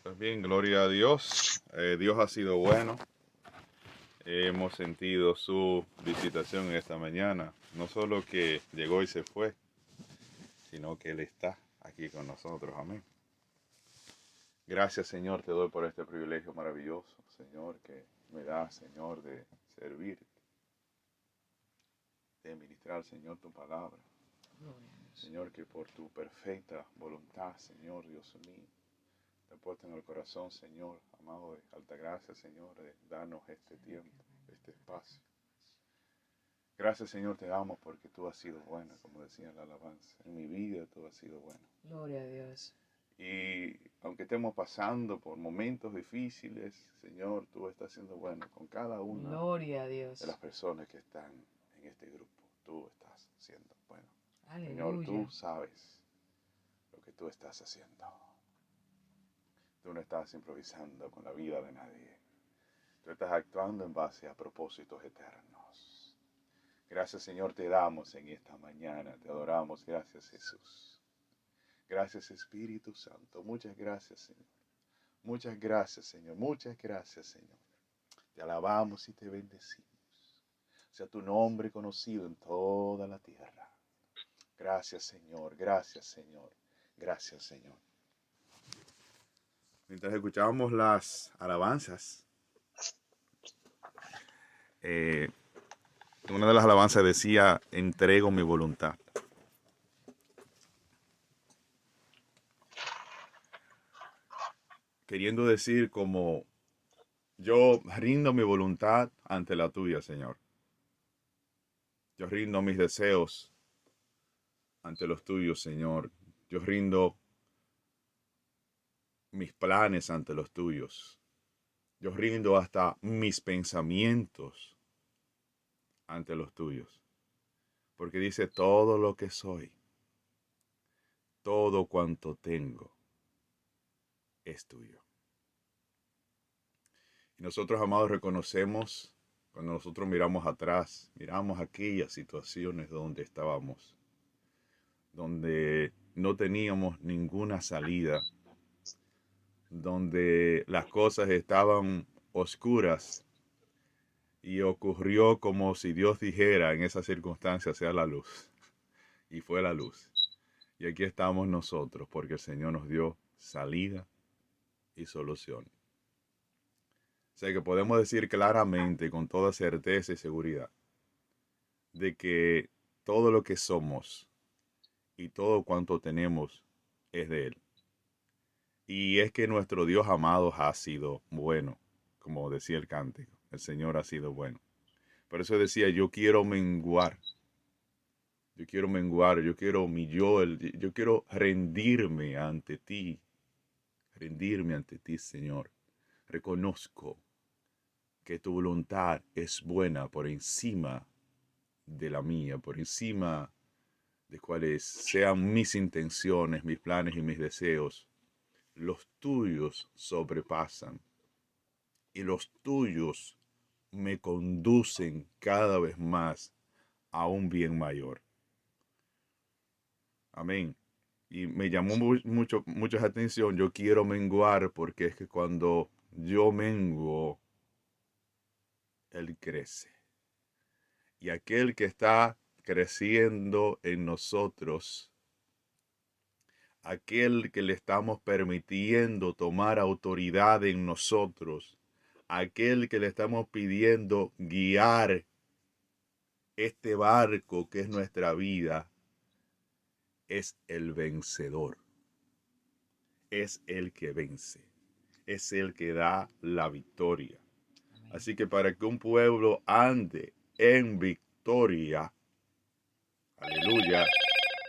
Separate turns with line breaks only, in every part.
Pues bien, gloria a Dios. Dios ha sido bueno. Hemos sentido su visitación en esta mañana. No solo que llegó y se fue, sino que Él está aquí con nosotros. Amén. Gracias, Señor, te doy por este privilegio maravilloso, Señor, que me da, Señor, de servir, de ministrar, Señor, tu palabra. Señor, que por tu perfecta voluntad, Señor, Dios mío, te he puesto en el corazón, Señor, amado de alta gracia, Señor, de darnos este tiempo, este espacio. Gracias, Señor, te damos porque tú has sido buena, como decía en la alabanza. En mi vida tú has sido bueno.
Gloria a Dios.
Y aunque estemos pasando por momentos difíciles, Señor, tú estás siendo bueno con cada una
Gloria a Dios.
de las personas que están en este grupo. Tú estás siendo bueno.
Aleluya.
Señor, tú sabes lo que tú estás haciendo. Tú no estás improvisando con la vida de nadie. Tú estás actuando en base a propósitos eternos. Gracias, Señor, te damos en esta mañana. Te adoramos. Gracias, Jesús. Gracias, Espíritu Santo. Muchas gracias, Señor. Muchas gracias, Señor. Muchas gracias, Señor. Te alabamos y te bendecimos. Sea tu nombre conocido en toda la tierra. Gracias, Señor. Gracias, Señor. Gracias, Señor. Mientras escuchábamos las alabanzas, una de las alabanzas decía, entrego mi voluntad. Queriendo decir como, yo rindo mi voluntad ante la tuya, Señor. Yo rindo mis deseos ante los tuyos, Señor. Yo rindo mis planes ante los tuyos. Yo rindo hasta mis pensamientos ante los tuyos. Porque dice, todo lo que soy, todo cuanto tengo, es tuyo. Y nosotros, amados, reconocemos, cuando nosotros miramos atrás, miramos aquellas situaciones donde estábamos, donde no teníamos ninguna salida, donde las cosas estaban oscuras y ocurrió como si Dios dijera en esa circunstancia sea la luz. Y fue la luz. Y aquí estamos nosotros porque el Señor nos dio salida y solución. O sea que podemos decir claramente, con toda certeza y seguridad, de que todo lo que somos y todo cuanto tenemos es de Él. Y es que nuestro Dios amado ha sido bueno, como decía el cántico. El Señor ha sido bueno. Por eso decía, yo quiero menguar. Yo quiero menguar, yo quiero yo quiero rendirme ante ti. Rendirme ante ti, Señor. Reconozco que tu voluntad es buena por encima de la mía, por encima de cuáles sean mis intenciones, mis planes y mis deseos. Los tuyos sobrepasan y los tuyos me conducen cada vez más a un bien mayor. Amén. Y me llamó mucha atención. Yo quiero menguar porque es que cuando yo menguo, Él crece. Y aquel que está creciendo en nosotros, aquel que le estamos permitiendo tomar autoridad en nosotros, aquel que le estamos pidiendo guiar este barco que es nuestra vida, es el vencedor. Es el que vence. Es el que da la victoria. Así que para que un pueblo ande en victoria, aleluya,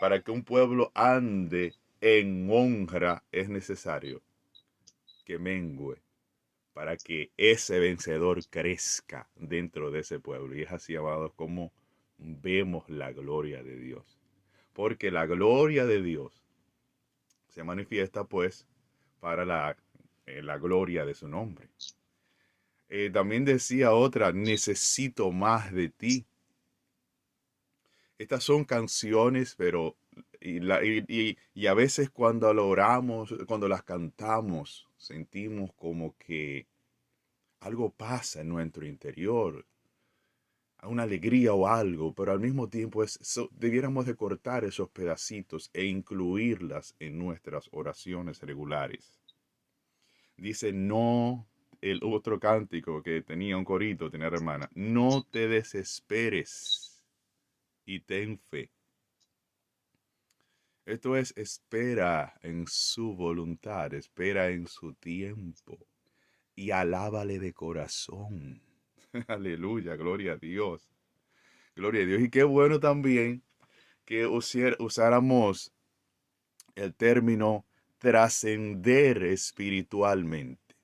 para que un pueblo ande en honra es necesario que mengue para que ese vencedor crezca dentro de ese pueblo. Y es así, amados, como vemos la gloria de Dios. Porque la gloria de Dios se manifiesta pues para la gloria de su nombre. También decía otra, necesito más de ti. Estas son canciones, pero y a veces cuando lo oramos, cuando las cantamos, sentimos como que algo pasa en nuestro interior, a una alegría o algo, pero al mismo tiempo debiéramos de cortar esos pedacitos e incluirlas en nuestras oraciones regulares. Dice, no, el otro cántico que tenía un corito, tenía hermana, no te desesperes y ten fe. Esto es, espera en su voluntad, espera en su tiempo y alábale de corazón. Aleluya, gloria a Dios. Gloria a Dios. Y qué bueno también que usáramos el término trascender espiritualmente.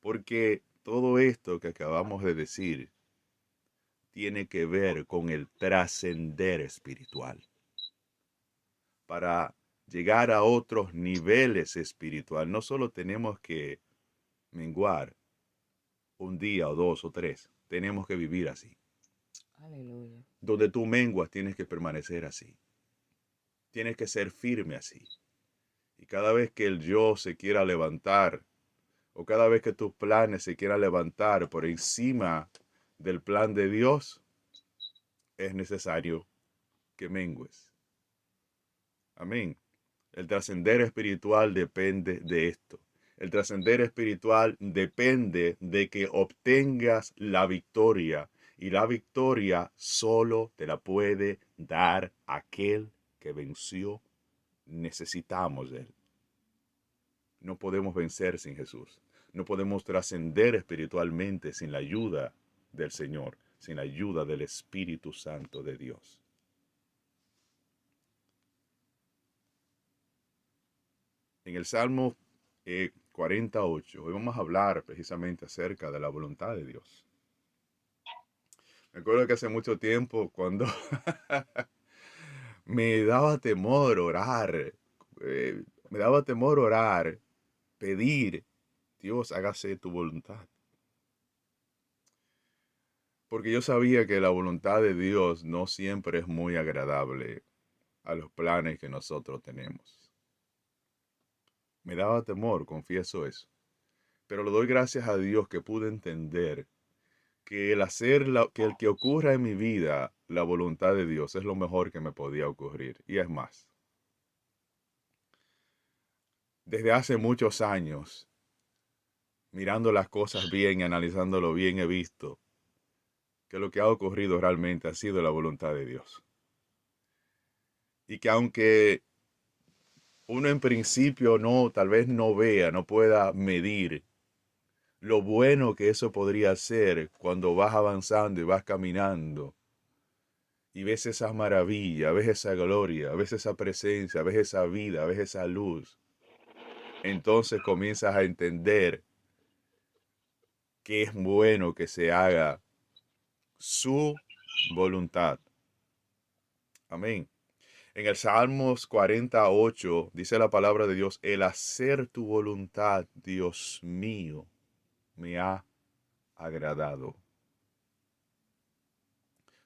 Porque todo esto que acabamos de decir tiene que ver con el trascender espiritual. Para llegar a otros niveles espiritual, no solo tenemos que menguar un día o dos o tres, tenemos que vivir así.
Aleluya.
Donde tú menguas, tienes que permanecer así. Tienes que ser firme así. Y cada vez que el yo se quiera levantar, o cada vez que tus planes se quieran levantar por encima del plan de Dios, es necesario que mengues. Amén. El trascender espiritual depende de esto. El trascender espiritual depende de que obtengas la victoria. Y la victoria solo te la puede dar aquel que venció. Necesitamos de él. No podemos vencer sin Jesús. No podemos trascender espiritualmente sin la ayuda del Señor, sin la ayuda del Espíritu Santo de Dios. En el Salmo 48, hoy vamos a hablar precisamente acerca de la voluntad de Dios. Me acuerdo que hace mucho tiempo, cuando me daba temor orar, me daba temor orar, pedir, Dios, hágase tu voluntad. Porque yo sabía que la voluntad de Dios no siempre es muy agradable a los planes que nosotros tenemos. Me daba temor, confieso eso. Pero le doy gracias a Dios que pude entender que que el que ocurra en mi vida, la voluntad de Dios, es lo mejor que me podía ocurrir. Y es más, desde hace muchos años, mirando las cosas bien y analizándolo bien, he visto que lo que ha ocurrido realmente ha sido la voluntad de Dios. Y que aunque uno en principio no, tal vez no vea, no pueda medir lo bueno que eso podría ser cuando vas avanzando y vas caminando y ves esa maravilla, ves esa gloria, ves esa presencia, ves esa vida, ves esa luz. Entonces comienzas a entender que es bueno que se haga su voluntad. Amén. En el Salmos 48 dice la palabra de Dios, el hacer tu voluntad, Dios mío, me ha agradado.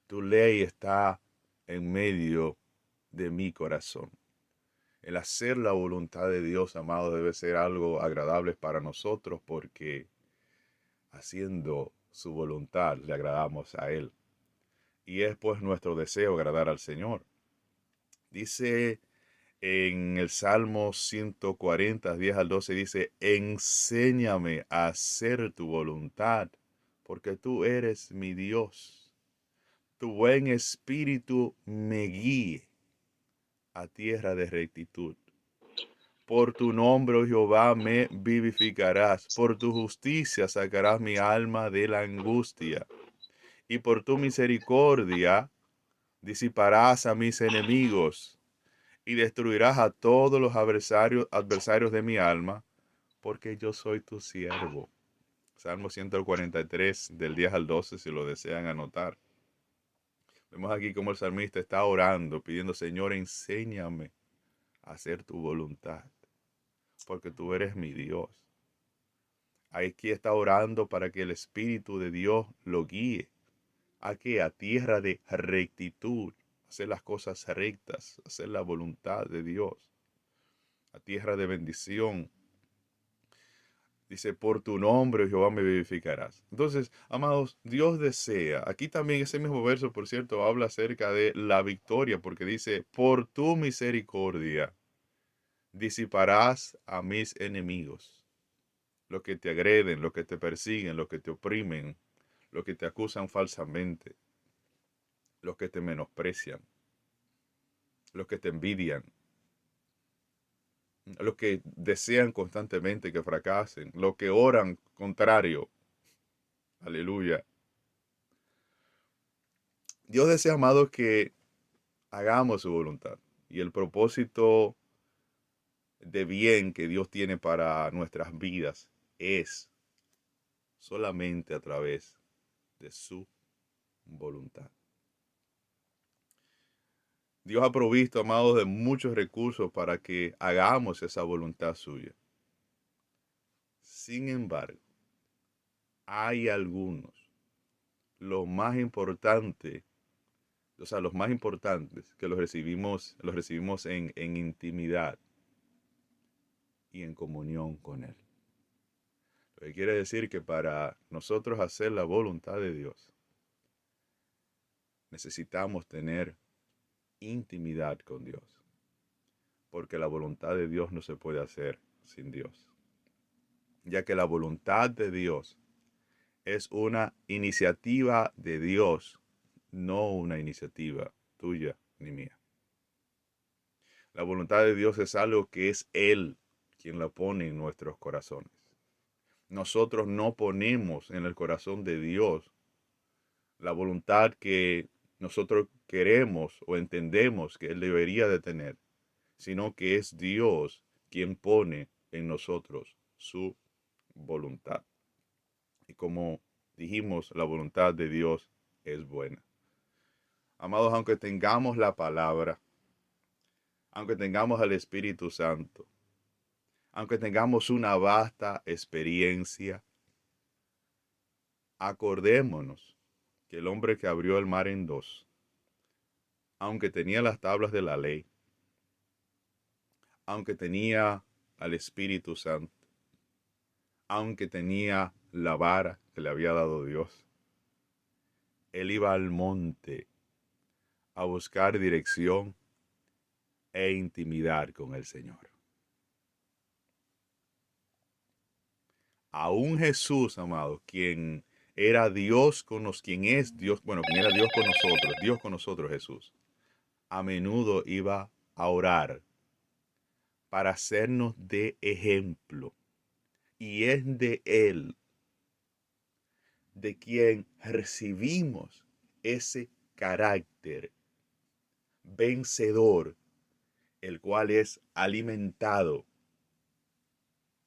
Tu ley está en medio de mi corazón. El hacer la voluntad de Dios, amado, debe ser algo agradable para nosotros porque haciendo su voluntad le agradamos a Él. Y es pues nuestro deseo agradar al Señor. Dice en el Salmo 140, 10 al 12, dice, enséñame a hacer tu voluntad, porque tú eres mi Dios. Tu buen espíritu me guíe a tierra de rectitud. Por tu nombre, oh Jehová, me vivificarás. Por tu justicia sacarás mi alma de la angustia. Y por tu misericordia disiparás a mis enemigos y destruirás a todos los adversarios de mi alma, porque yo soy tu siervo. Salmo 143, del 10 al 12, si lo desean anotar. Vemos aquí cómo el salmista está orando, pidiendo, Señor, enséñame a hacer tu voluntad, porque tú eres mi Dios. Aquí está orando para que el Espíritu de Dios lo guíe. ¿A qué? A tierra de rectitud, hacer las cosas rectas, hacer la voluntad de Dios. A tierra de bendición, Dice, por tu nombre, Jehová, me vivificarás. Entonces, amados, Dios desea. Aquí también ese mismo verso, por cierto, habla acerca de la victoria, porque dice, por tu misericordia disiparás a mis enemigos, los que te agreden, los que te persiguen, los que te oprimen, los que te acusan falsamente, los que te menosprecian, los que te envidian, los que desean constantemente que fracasen, los que oran contrario. Aleluya. Dios desea, amados, que hagamos su voluntad. Y el propósito de bien que Dios tiene para nuestras vidas es solamente a través de su voluntad. Dios ha provisto, amados, de muchos recursos para que hagamos esa voluntad suya. Sin embargo, hay algunos, los más importantes, los más importantes que los recibimos en intimidad y en comunión con Él. Lo que quiere decir que para nosotros hacer la voluntad de Dios, necesitamos tener intimidad con Dios, porque la voluntad de Dios no se puede hacer sin Dios, ya que la voluntad de Dios es una iniciativa de Dios, no una iniciativa tuya ni mía. La voluntad de Dios es algo que es Él quien la pone en nuestros corazones. Nosotros no ponemos en el corazón de Dios la voluntad que nosotros queremos o entendemos que Él debería de tener, sino que es Dios quien pone en nosotros su voluntad. Y como dijimos, la voluntad de Dios es buena. Amados, aunque tengamos la palabra, aunque tengamos al Espíritu Santo, aunque tengamos una vasta experiencia, acordémonos que el hombre que abrió el mar en dos, aunque tenía las tablas de la ley, aunque tenía al Espíritu Santo, aunque tenía la vara que le había dado Dios, él iba al monte a buscar dirección e intimidar con el Señor. Aún Jesús, amado, quien era Dios con nosotros, quien es Dios, bueno, quien era Dios con nosotros, Jesús, a menudo iba a orar para hacernos de ejemplo. Y es de Él de quien recibimos ese carácter vencedor, el cual es alimentado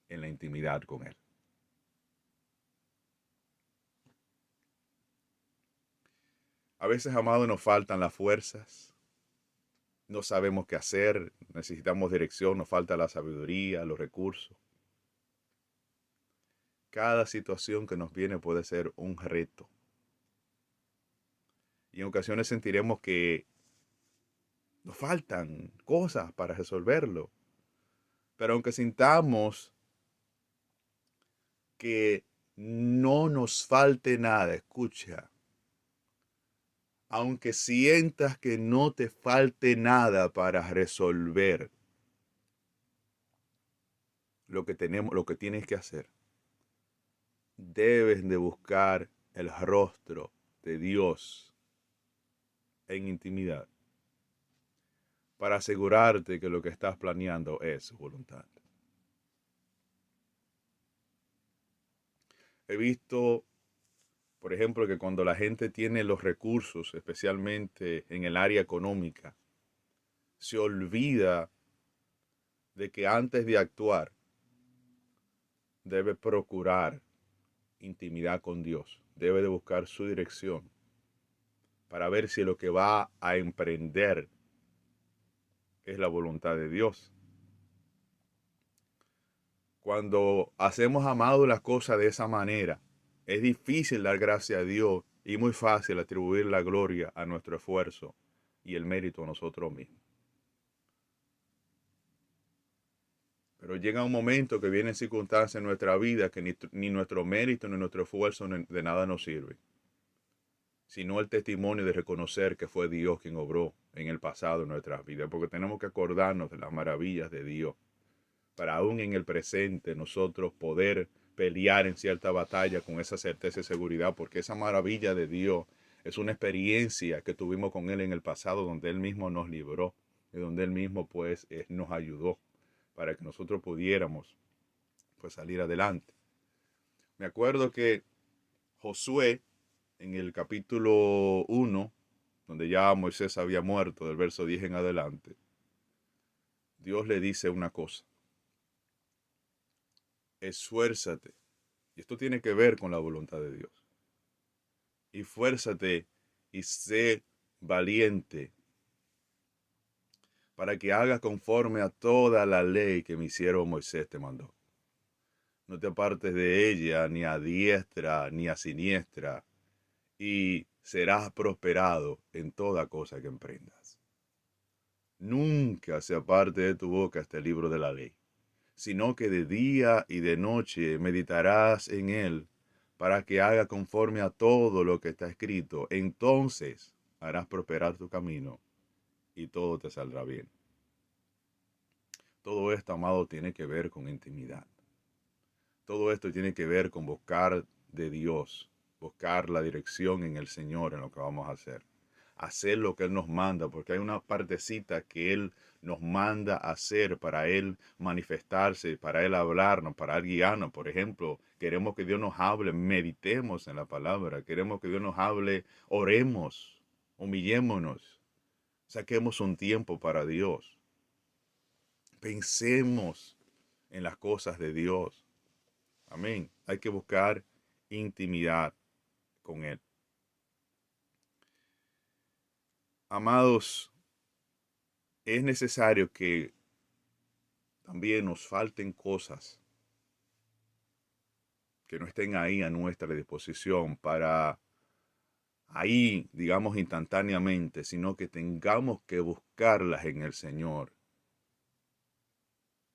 en la intimidad con Él. A veces, amado, nos faltan las fuerzas, no sabemos qué hacer, necesitamos dirección, nos falta la sabiduría, los recursos. Cada situación que nos viene puede ser un reto. Y en ocasiones sentiremos que nos faltan cosas para resolverlo. Pero aunque sintamos que no nos falte nada, escucha, aunque sientas que no te falte nada para resolver lo que tienes que hacer, debes de buscar el rostro de Dios en intimidad para asegurarte que lo que estás planeando es su voluntad. He visto, por ejemplo, que cuando la gente tiene los recursos, especialmente en el área económica, se olvida de que antes de actuar debe procurar intimidad con Dios, debe de buscar su dirección para ver si lo que va a emprender es la voluntad de Dios. Cuando hacemos, amado, las cosas de esa manera, es difícil dar gracias a Dios y muy fácil atribuir la gloria a nuestro esfuerzo y el mérito a nosotros mismos. Pero llega un momento que vienen circunstancias en nuestra vida que ni nuestro mérito ni nuestro esfuerzo de nada nos sirve, sino el testimonio de reconocer que fue Dios quien obró en el pasado en nuestras vidas, porque tenemos que acordarnos de las maravillas de Dios, para aún en el presente nosotros poder pelear en cierta batalla con esa certeza y seguridad, porque esa maravilla de Dios es una experiencia que tuvimos con Él en el pasado, donde Él mismo nos libró y donde Él mismo pues nos ayudó para que nosotros pudiéramos pues salir adelante. Me acuerdo que Josué, en el capítulo 1, donde ya Moisés había muerto, del verso 10 en adelante, Dios le dice una cosa: esfuérzate. Y esto tiene que ver con la voluntad de Dios. Y fuérzate y sé valiente para que hagas conforme a toda la ley que mi siervo Moisés te mandó. No te apartes de ella ni a diestra ni a siniestra, y serás prosperado en toda cosa que emprendas. Nunca se aparte de tu boca este libro de la ley, sino que de día y de noche meditarás en él, para que haga conforme a todo lo que está escrito. Entonces harás prosperar tu camino y todo te saldrá bien. Todo esto, amado, tiene que ver con intimidad. Todo esto tiene que ver con buscar de Dios, buscar la dirección en el Señor en lo que vamos a hacer. Hacer lo que Él nos manda, porque hay una partecita que Él nos manda a hacer para Él manifestarse, para Él hablarnos, para Él guiarnos. Por ejemplo, queremos que Dios nos hable, meditemos en la palabra. Queremos que Dios nos hable, oremos, humillémonos, saquemos un tiempo para Dios. Pensemos en las cosas de Dios. Amén. Hay que buscar intimidad con Él. Amados, es necesario que también nos falten cosas que no estén ahí a nuestra disposición para ahí, digamos, instantáneamente, sino que tengamos que buscarlas en el Señor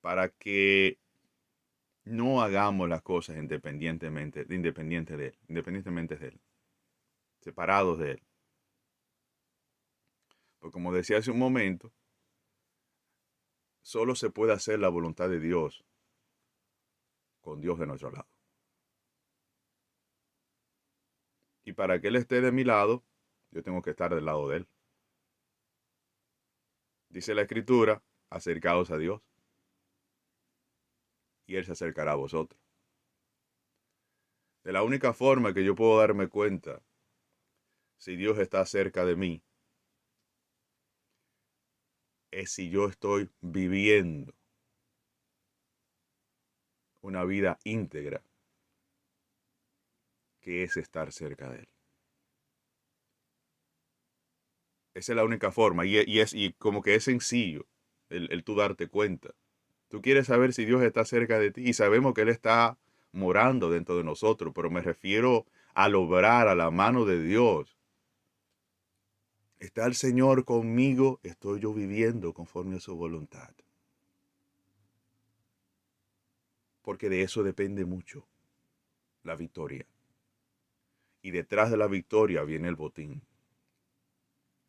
para que no hagamos las cosas independientemente de Él, separados de Él. Porque como decía hace un momento, solo se puede hacer la voluntad de Dios con Dios de nuestro lado. Y para que Él esté de mi lado, yo tengo que estar del lado de Él. Dice la Escritura, acercaos a Dios y Él se acercará a vosotros. De la única forma que yo puedo darme cuenta si Dios está cerca de mí es si yo estoy viviendo una vida íntegra, que es estar cerca de Él. Esa es la única forma y como que es sencillo el tú darte cuenta. Tú quieres saber si Dios está cerca de ti y sabemos que Él está morando dentro de nosotros, pero me refiero al obrar, a la mano de Dios. ¿Está el Señor conmigo? ¿Estoy yo viviendo conforme a su voluntad? Porque de eso depende mucho la victoria. Y detrás de la victoria viene el botín.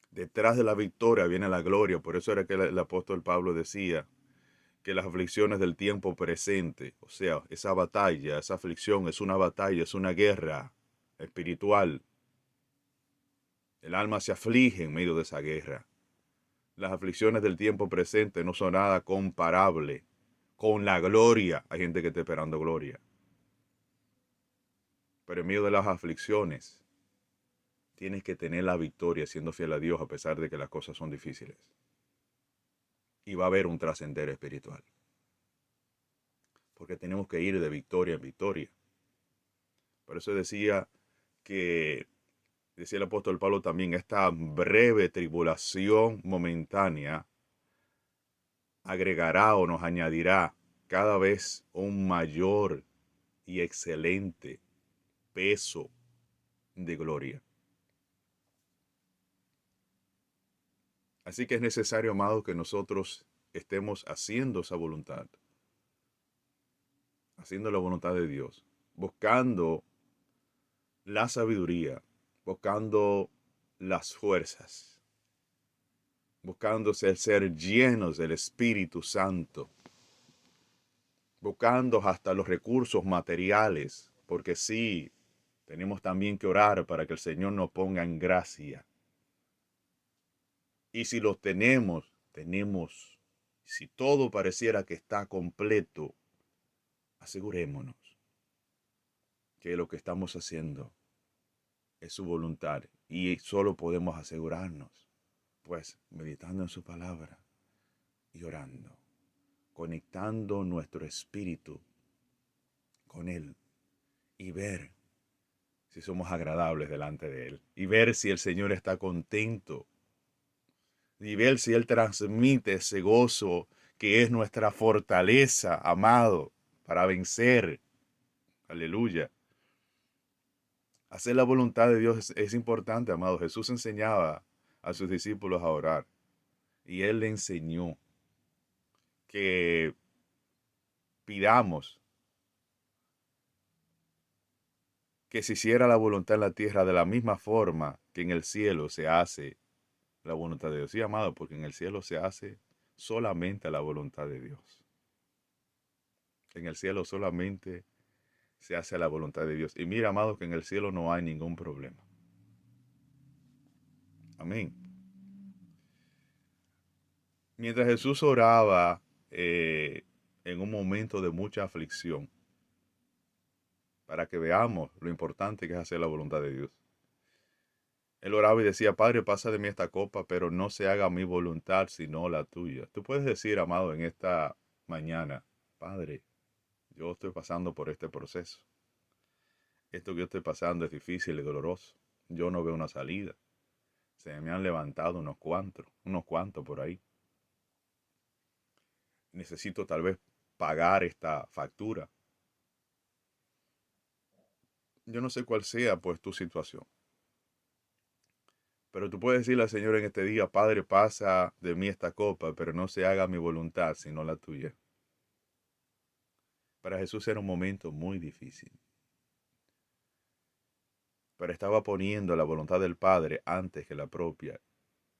Detrás de la victoria viene la gloria. Por eso era que el apóstol Pablo decía que las aflicciones del tiempo presente, o sea, esa batalla, esa aflicción es una batalla, es una guerra espiritual. El alma se aflige en medio de esa guerra. Las aflicciones del tiempo presente no son nada comparable con la gloria. Hay gente que está esperando gloria. Pero en medio de las aflicciones, tienes que tener la victoria siendo fiel a Dios a pesar de que las cosas son difíciles. Y va a haber un trascender espiritual. Porque tenemos que ir de victoria en victoria. Por eso decía el apóstol Pablo también, esta breve tribulación momentánea agregará o nos añadirá cada vez un mayor y excelente peso de gloria. Así que es necesario, amado, que nosotros estemos haciendo esa voluntad. haciendo la voluntad de Dios, buscando la sabiduría, buscando las fuerzas, buscando ser llenos del Espíritu Santo, buscando hasta los recursos materiales, porque sí, tenemos también que orar para que el Señor nos ponga en gracia. Y si los tenemos. Si todo pareciera que está completo, asegurémonos que lo que estamos haciendo es su voluntad. Y solo podemos asegurarnos, pues, meditando en su palabra y orando, conectando nuestro espíritu con Él y ver si somos agradables delante de Él. Y ver si el Señor está contento. Y ver si Él transmite ese gozo que es nuestra fortaleza, amado, para vencer. Aleluya. Hacer la voluntad de Dios es importante, amado. Jesús enseñaba a sus discípulos a orar. Y Él le enseñó que pidamos que se hiciera la voluntad en la tierra de la misma forma que en el cielo se hace la voluntad de Dios. Sí, amado, porque en el cielo se hace solamente la voluntad de Dios. En el cielo solamente se hace la voluntad de Dios. Y mira, amado, que en el cielo no hay ningún problema. Amén. Mientras Jesús oraba en un momento de mucha aflicción, para que veamos lo importante que es hacer la voluntad de Dios. Él oraba y decía, Padre, pasa de mí esta copa, pero no se haga mi voluntad, sino la tuya. Tú puedes decir, amado, en esta mañana, Padre, yo estoy pasando por este proceso. Esto que yo estoy pasando es difícil y doloroso. Yo no veo una salida. Se me han levantado unos cuantos por ahí. Necesito tal vez pagar esta factura. Yo no sé cuál sea, pues, tu situación. Pero tú puedes decirle al Señor en este día, Padre, pasa de mí esta copa, pero no se haga mi voluntad, sino la tuya. Para Jesús era un momento muy difícil. Pero estaba poniendo la voluntad del Padre antes que la propia.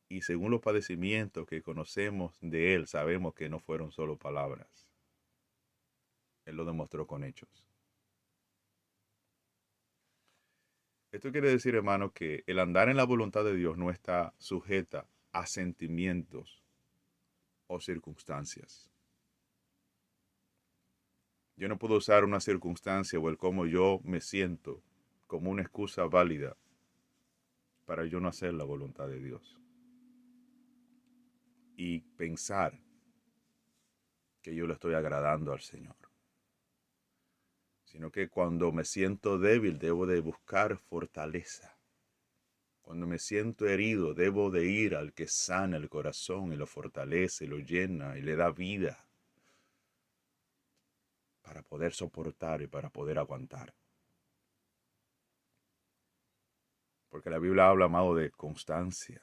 Y según los padecimientos que conocemos de Él, sabemos que no fueron solo palabras. Él lo demostró con hechos. Esto quiere decir, hermano, que el andar en la voluntad de Dios no está sujeta a sentimientos o circunstancias. Yo no puedo usar una circunstancia o el cómo yo me siento como una excusa válida para yo no hacer la voluntad de Dios. Y pensar que yo le estoy agradando al Señor. Sino que cuando me siento débil debo de buscar fortaleza. Cuando me siento herido debo de ir al que sana el corazón y lo fortalece, lo llena y le da vida para poder soportar y para poder aguantar. Porque la Biblia habla, amado, de constancia.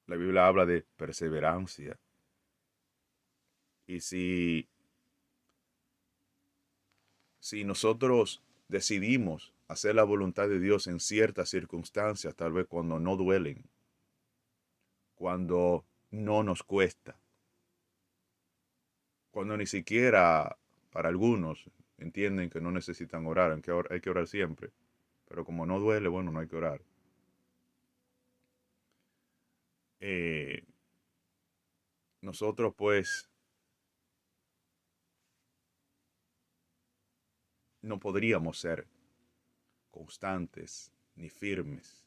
La Biblia habla de perseverancia. Y si nosotros decidimos hacer la voluntad de Dios en ciertas circunstancias, tal vez cuando no duelen, cuando no nos cuesta, cuando ni siquiera para algunos entienden que no necesitan orar, aunque hay que orar siempre, pero como no duele, bueno, no hay que orar. Nosotros pues no podríamos ser constantes ni firmes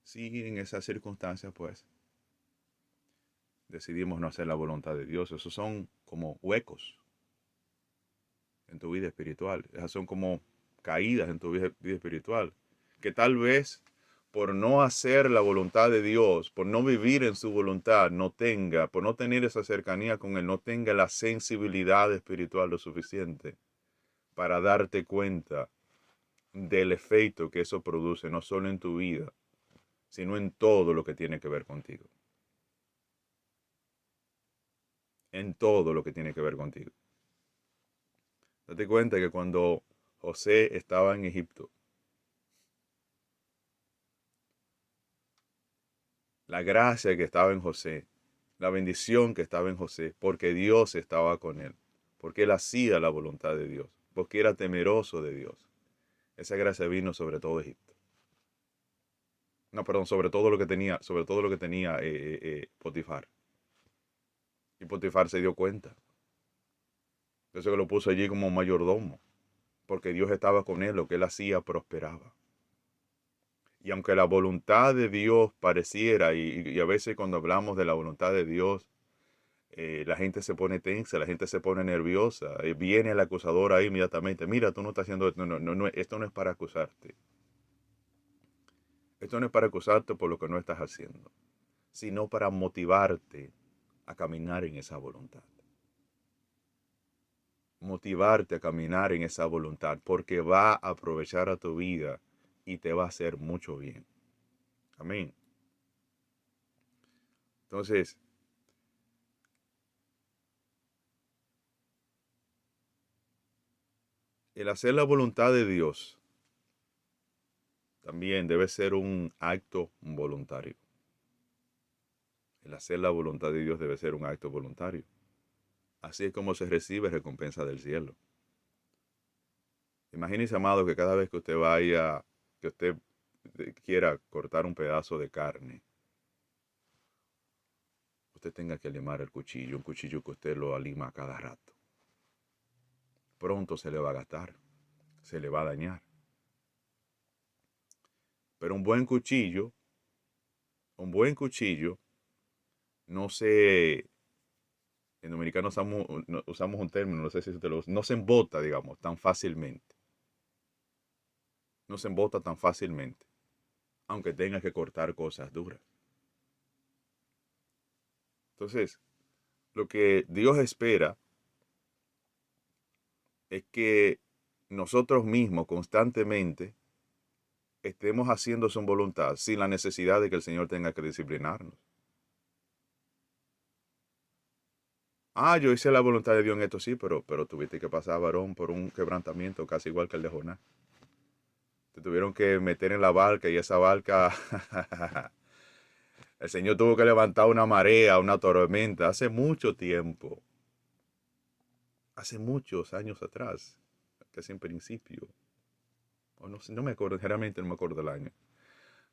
si en esas circunstancias pues decidimos no hacer la voluntad de Dios. Esos son como huecos en tu vida espiritual. Esas son como caídas en tu vida espiritual. Que tal vez por no hacer la voluntad de Dios, por no vivir en su voluntad, por no tener esa cercanía con Él, no tenga la sensibilidad espiritual lo suficiente para darte cuenta del efecto que eso produce, no solo en tu vida, sino en todo lo que tiene que ver contigo. en todo lo que tiene que ver contigo. Date cuenta que cuando José estaba en Egipto, la gracia que estaba en José, la bendición que estaba en José, porque Dios estaba con él, porque él hacía la voluntad de Dios, porque era temeroso de Dios. Esa gracia vino sobre todo Egipto. No, perdón, sobre todo lo que tenía Potifar. Y Potifar se dio cuenta. Eso que lo puso allí como mayordomo, porque Dios estaba con él, lo que él hacía prosperaba. Y aunque la voluntad de Dios pareciera, y a veces cuando hablamos de la voluntad de Dios, la gente se pone tensa, la gente se pone nerviosa, viene el acusador ahí inmediatamente, mira, tú no estás haciendo esto, esto no es para acusarte. Esto no es para acusarte por lo que no estás haciendo, sino para motivarte a caminar en esa voluntad. Motivarte a caminar en esa voluntad, porque va a aprovechar a tu vida y te va a hacer mucho bien. Amén. Entonces, el hacer la voluntad de Dios también debe ser un acto voluntario. El hacer la voluntad de Dios debe ser un acto voluntario. Así es como se recibe recompensa del cielo. Imagínese, amado, que cada vez que usted vaya, que usted quiera cortar un pedazo de carne, usted tenga que limar el cuchillo, un cuchillo que usted lo alima a cada rato. Pronto se le va a gastar, se le va a dañar. Pero un buen cuchillo, no se, en dominicano usamos un término, no sé si usted lo usa, no se embota, digamos, tan fácilmente. No se embota tan fácilmente, aunque tenga que cortar cosas duras. Entonces, lo que Dios espera es que nosotros mismos constantemente estemos haciendo su voluntad sin la necesidad de que el Señor tenga que disciplinarnos. Ah, yo hice la voluntad de Dios en esto, sí, pero tuviste que pasar, varón, por un quebrantamiento casi igual que el de Jonás. Te tuvieron que meter en la barca y esa barca, el Señor tuvo que levantar una marea, una tormenta, hace mucho tiempo, hace muchos años atrás, casi en principio. O no sé, no me acuerdo, generalmente no me acuerdo del año.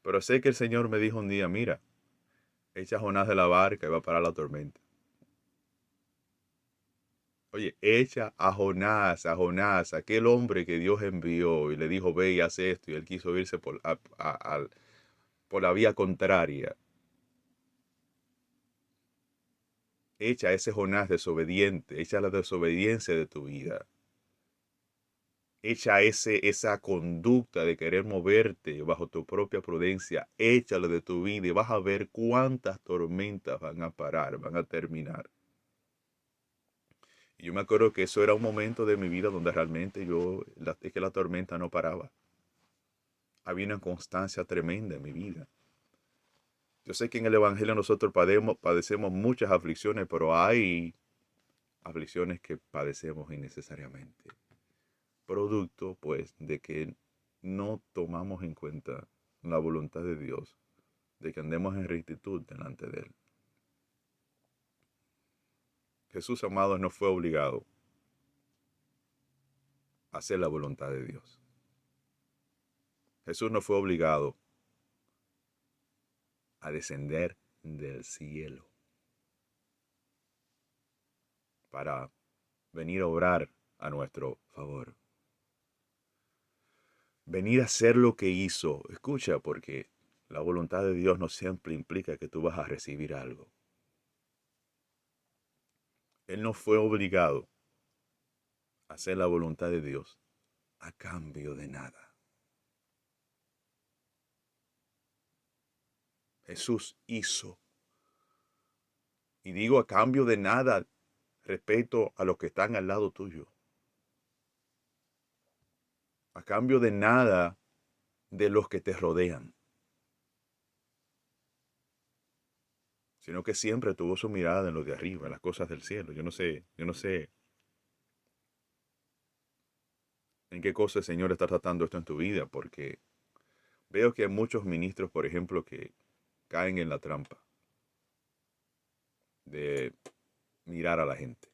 Pero sé que el Señor me dijo un día, mira, echa a Jonás de la barca y va a parar la tormenta. Oye, echa a Jonás, aquel hombre que Dios envió y le dijo, ve y haz esto, y él quiso irse por la vía contraria. Echa a ese Jonás desobediente, echa la desobediencia de tu vida. Echa esa conducta de querer moverte bajo tu propia prudencia, échalo de tu vida y vas a ver cuántas tormentas van a parar, van a terminar. Y yo me acuerdo que eso era un momento de mi vida donde realmente es que la tormenta no paraba. Había una constancia tremenda en mi vida. Yo sé que en el Evangelio nosotros padecemos muchas aflicciones, pero hay aflicciones que padecemos innecesariamente. Producto, pues, de que no tomamos en cuenta la voluntad de Dios, de que andemos en rectitud delante de Él. Jesús, amado, no fue obligado a hacer la voluntad de Dios. Jesús no fue obligado a descender del cielo para venir a obrar a nuestro favor. Venir a hacer lo que hizo. Escucha, porque la voluntad de Dios no siempre implica que tú vas a recibir algo. Él no fue obligado a hacer la voluntad de Dios a cambio de nada. Jesús hizo. Y digo a cambio de nada respecto a los que están al lado tuyo. A cambio de nada de los que te rodean. sino que siempre tuvo su mirada en lo de arriba, en las cosas del cielo. Yo no sé en qué cosa el Señor está tratando esto en tu vida, porque veo que hay muchos ministros, por ejemplo, que caen en la trampa de mirar a la gente.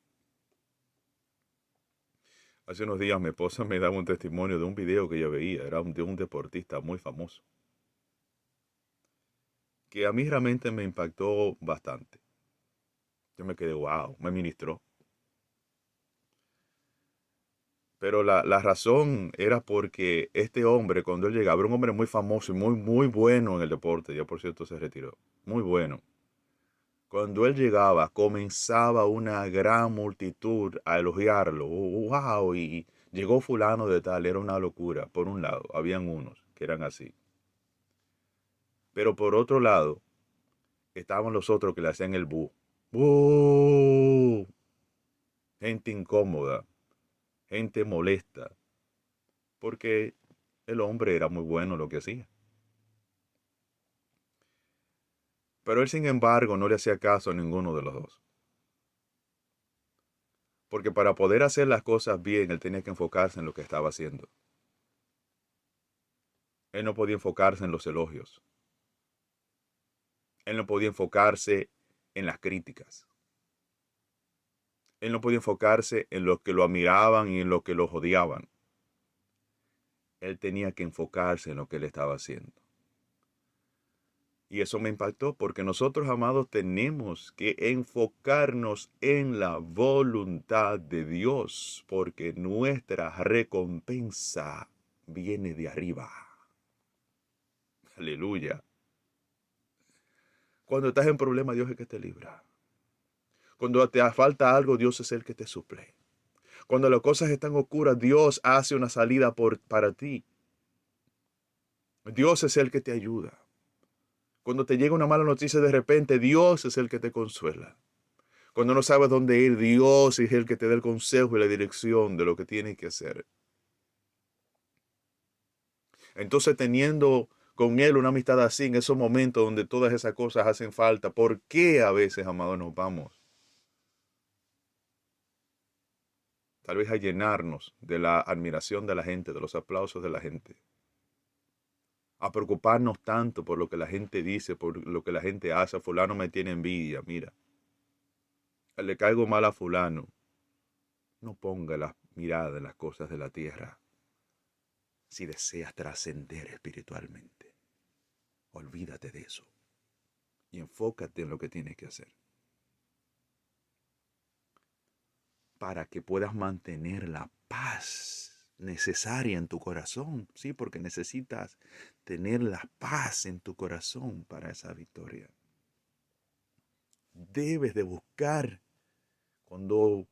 Hace unos días mi esposa me daba un testimonio de un video que yo veía, era de un deportista muy famoso, que a mí realmente me impactó bastante. Yo me quedé, wow, me ministró. Pero la razón era porque este hombre, cuando él llegaba, era un hombre muy famoso y muy bueno en el deporte. Ya por cierto se retiró. Muy bueno. Cuando él llegaba, comenzaba una gran multitud a elogiarlo. Wow, y llegó fulano de tal. Era una locura. Por un lado, habían unos que eran así. Pero por otro lado, estaban los otros que le hacían el bu. ¡Bu! Gente incómoda, gente molesta, porque el hombre era muy bueno en lo que hacía. Pero él, sin embargo, no le hacía caso a ninguno de los dos. Porque para poder hacer las cosas bien, él tenía que enfocarse en lo que estaba haciendo. Él no podía enfocarse en los elogios. Él no podía enfocarse en las críticas. Él no podía enfocarse en los que lo admiraban y en los que lo odiaban. Él tenía que enfocarse en lo que él estaba haciendo. Y eso me impactó porque nosotros, amados, tenemos que enfocarnos en la voluntad de Dios, porque nuestra recompensa viene de arriba. Aleluya. Cuando estás en problema, Dios es el que te libra. Cuando te falta algo, Dios es el que te suple. Cuando las cosas están oscuras, Dios hace una salida para ti. Dios es el que te ayuda. Cuando te llega una mala noticia de repente, Dios es el que te consuela. Cuando no sabes dónde ir, Dios es el que te da el consejo y la dirección de lo que tienes que hacer. Entonces, teniendo con Él una amistad así, en esos momentos donde todas esas cosas hacen falta, ¿por qué a veces, amados, nos vamos? Tal vez a llenarnos de la admiración de la gente, de los aplausos de la gente. A preocuparnos tanto por lo que la gente dice, por lo que la gente hace. Fulano me tiene envidia, mira. Le caigo mal a fulano. No ponga la mirada en las cosas de la tierra si deseas trascender espiritualmente. Olvídate de eso y enfócate en lo que tienes que hacer para que puedas mantener la paz necesaria en tu corazón. Sí, porque necesitas tener la paz en tu corazón para esa victoria. Debes de buscar cuando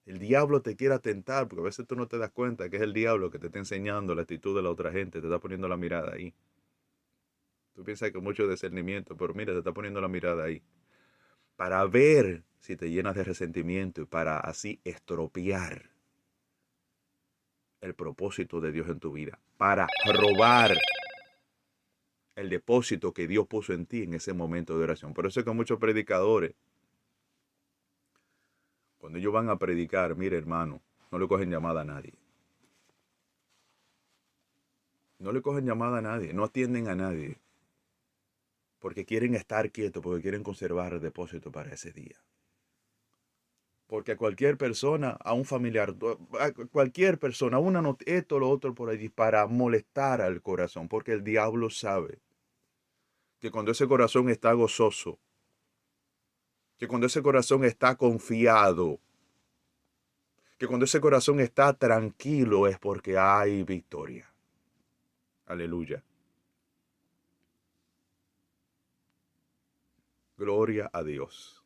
el diablo te quiera tentar, porque a veces tú no te das cuenta que es el diablo que te está enseñando la actitud de la otra gente, te está poniendo la mirada ahí. Tú piensas que mucho discernimiento, pero mira, te está poniendo la mirada ahí. Para ver si te llenas de resentimiento y para así estropear el propósito de Dios en tu vida. Para robar el depósito que Dios puso en ti en ese momento de oración. Por eso es que muchos predicadores, cuando ellos van a predicar, mire hermano, no le cogen llamada a nadie. No le cogen llamada a nadie, no atienden a nadie. Porque quieren estar quietos, porque quieren conservar el depósito para ese día. Porque a cualquier persona, a un familiar, a cualquier persona, una esto, lo otro por allí, para molestar al corazón. Porque el diablo sabe que cuando ese corazón está gozoso, que cuando ese corazón está confiado, que cuando ese corazón está tranquilo es porque hay victoria. Aleluya. Gloria a Dios.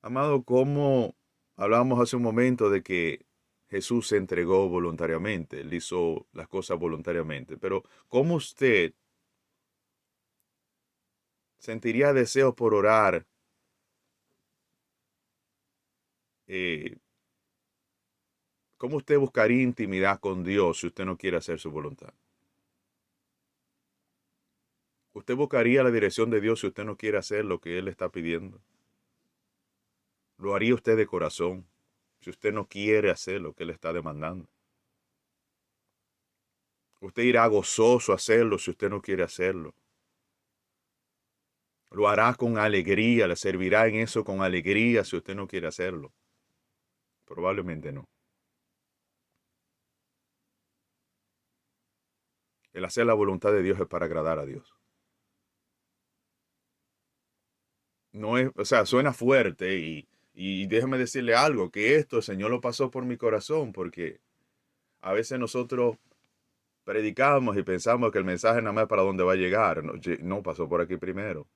Amado, como hablábamos hace un momento de que Jesús se entregó voluntariamente, él hizo las cosas voluntariamente, pero ¿cómo usted sentiría deseos por orar eh, ¿cómo usted buscaría intimidad con Dios si usted no quiere hacer su voluntad? ¿Usted buscaría la dirección de Dios si usted no quiere hacer lo que Él está pidiendo? ¿Lo haría usted de corazón si usted no quiere hacer lo que Él está demandando? Usted irá gozoso a hacerlo si usted no quiere hacerlo. Lo hará con alegría, le servirá en eso con alegría si usted no quiere hacerlo. Probablemente no. El hacer la voluntad de Dios es para agradar a Dios. No es, o sea, suena fuerte y déjeme decirle algo, que esto el Señor lo pasó por mi corazón, porque a veces nosotros predicamos y pensamos que el mensaje nada más es para dónde va a llegar. No, no, pasó por aquí primero.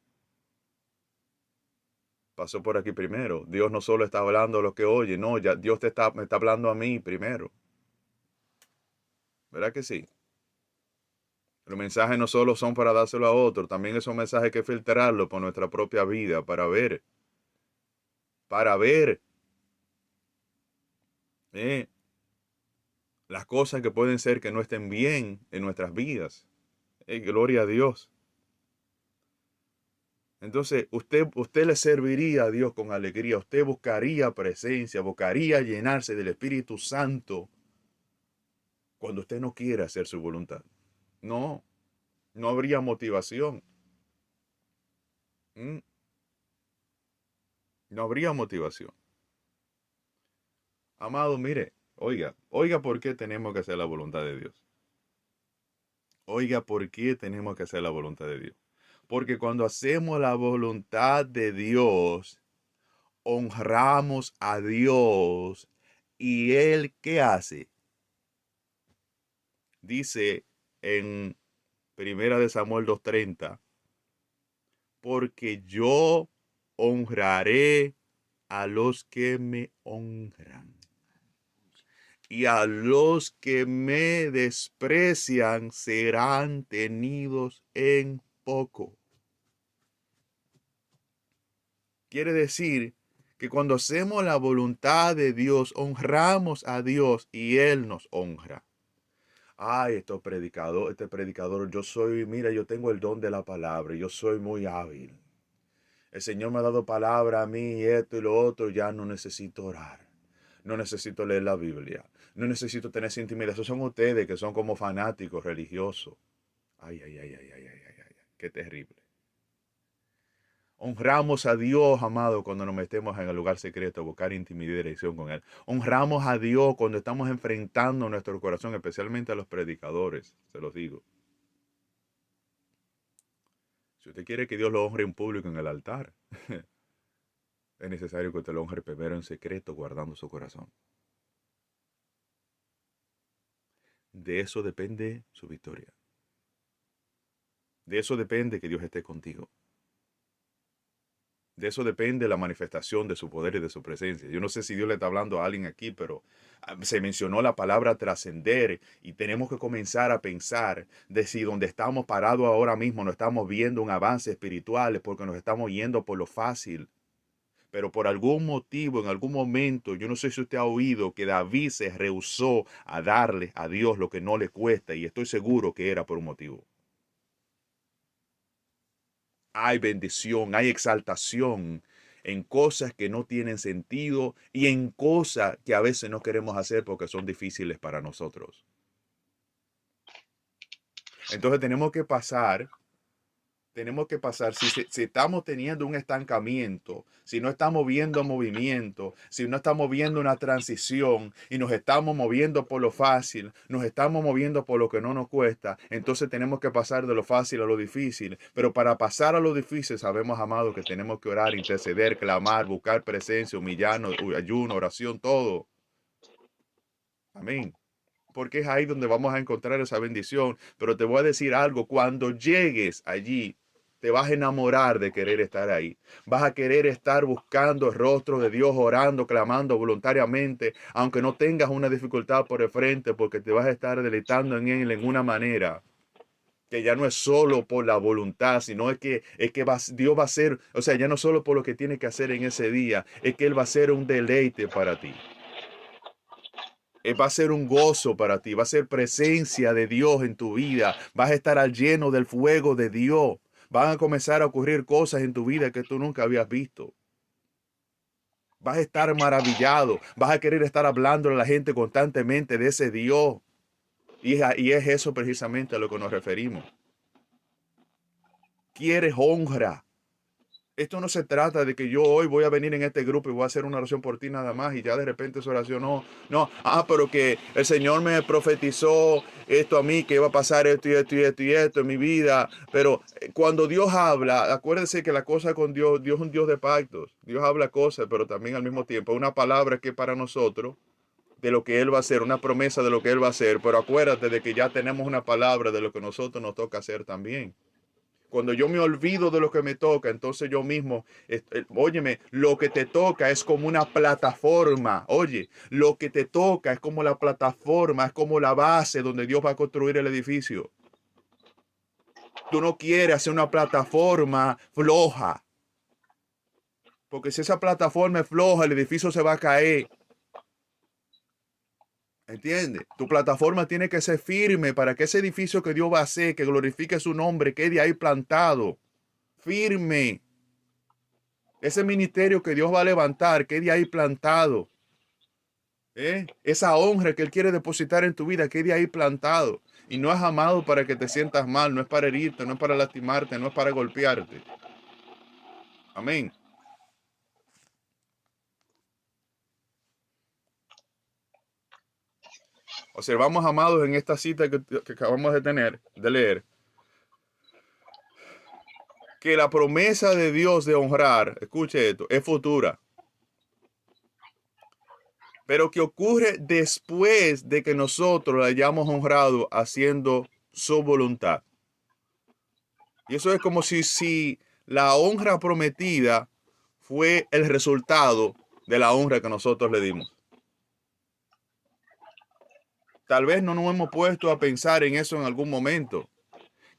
Pasó por aquí primero. Dios no solo está hablando lo que oye, no, ya Dios me está hablando a mí primero. ¿Verdad que sí? Los mensajes no solo son para dárselo a otro, también esos mensajes hay que filtrarlo por nuestra propia vida para ver eh, las cosas que pueden ser que no estén bien en nuestras vidas. Gloria a Dios. Entonces, usted le serviría a Dios con alegría, usted buscaría presencia, buscaría llenarse del Espíritu Santo cuando usted no quiere hacer su voluntad. No, no habría motivación. ¿Mm? No habría motivación. Amado, mire, oiga por qué tenemos que hacer la voluntad de Dios. Oiga por qué tenemos que hacer la voluntad de Dios. Porque cuando hacemos la voluntad de Dios, honramos a Dios. ¿Y Él qué hace? Dice en Primera de Samuel 2:30, porque yo honraré a los que me honran. Y a los que me desprecian serán tenidos en poco. Quiere decir que cuando hacemos la voluntad de Dios, honramos a Dios y Él nos honra. Ay, este predicador, mira, yo tengo el don de la palabra, yo soy muy hábil. El Señor me ha dado palabra a mí, esto y lo otro, ya no necesito orar. No necesito leer la Biblia. No necesito tener esa intimidad. Esos son ustedes que son como fanáticos religiosos. Ay, ay, ay, ay, ay, ay, ay, ay. Qué terrible. Honramos a Dios, amado, cuando nos metemos en el lugar secreto a buscar intimidad y dirección con Él. Honramos a Dios cuando estamos enfrentando nuestro corazón, especialmente a los predicadores, se los digo. Si usted quiere que Dios lo honre en público en el altar, es necesario que usted lo honre primero en secreto, guardando su corazón. De eso depende su victoria. De eso depende que Dios esté contigo. De eso depende la manifestación de su poder y de su presencia. Yo no sé si Dios le está hablando a alguien aquí, pero se mencionó la palabra trascender y tenemos que comenzar a pensar de si donde estamos parados ahora mismo no estamos viendo un avance espiritual, es porque nos estamos yendo por lo fácil. Pero por algún motivo, en algún momento, yo no sé si usted ha oído que David se rehusó a darle a Dios lo que no le cuesta, y estoy seguro que era por un motivo. Hay bendición, hay exaltación en cosas que no tienen sentido y en cosas que a veces no queremos hacer porque son difíciles para nosotros. Entonces si estamos teniendo un estancamiento, si no estamos viendo movimiento, si no estamos viendo una transición y nos estamos moviendo por lo fácil, nos estamos moviendo por lo que no nos cuesta, entonces tenemos que pasar de lo fácil a lo difícil. Pero para pasar a lo difícil sabemos, amados, que tenemos que orar, interceder, clamar, buscar presencia, humillarnos, ayuno, oración, todo. Amén. Porque es ahí donde vamos a encontrar esa bendición. Pero te voy a decir algo, cuando llegues allí, te vas a enamorar de querer estar ahí. Vas a querer estar buscando el rostro de Dios, orando, clamando voluntariamente, aunque no tengas una dificultad por el frente, porque te vas a estar deleitando en Él en una manera que ya no es solo por la voluntad, sino Dios va a hacer, o sea, ya no solo por lo que tiene que hacer en ese día, es que Él va a ser un deleite para ti. Va a ser un gozo para ti, va a ser presencia de Dios en tu vida, vas a estar al lleno del fuego de Dios. Van a comenzar a ocurrir cosas en tu vida que tú nunca habías visto. Vas a estar maravillado. Vas a querer estar hablando a la gente constantemente de ese Dios. Y es eso precisamente a lo que nos referimos. Quieres honra. Esto no se trata de que yo hoy voy a venir en este grupo y voy a hacer una oración por ti nada más y ya de repente esa oración no, pero que el Señor me profetizó esto a mí, que iba a pasar esto y esto y esto y esto en mi vida. Pero cuando Dios habla, acuérdense que la cosa con Dios, Dios es un Dios de pactos. Dios habla cosas, pero también al mismo tiempo una palabra que para nosotros de lo que Él va a hacer, una promesa de lo que Él va a hacer. Pero acuérdate de que ya tenemos una palabra de lo que nosotros nos toca hacer también. Cuando yo me olvido de lo que me toca, entonces yo mismo, óyeme, lo que te toca es como una plataforma. Oye, lo que te toca es como la plataforma, es como la base donde Dios va a construir el edificio. Tú no quieres hacer una plataforma floja, porque si esa plataforma es floja, el edificio se va a caer. ¿Entiendes? Tu plataforma tiene que ser firme para que ese edificio que Dios va a hacer, que glorifique su nombre, quede ahí plantado. Firme. Ese ministerio que Dios va a levantar, quede ahí plantado. Esa honra que Él quiere depositar en tu vida, quede ahí plantado. Y no es amado para que te sientas mal, no es para herirte, no es para lastimarte, no es para golpearte. Amén. Observamos, amados, en esta cita que acabamos de leer, que la promesa de Dios de honrar, escuche esto, es futura, pero que ocurre después de que nosotros la hayamos honrado haciendo su voluntad. Y eso es como si la honra prometida fue el resultado de la honra que nosotros le dimos. Tal vez no nos hemos puesto a pensar en eso en algún momento,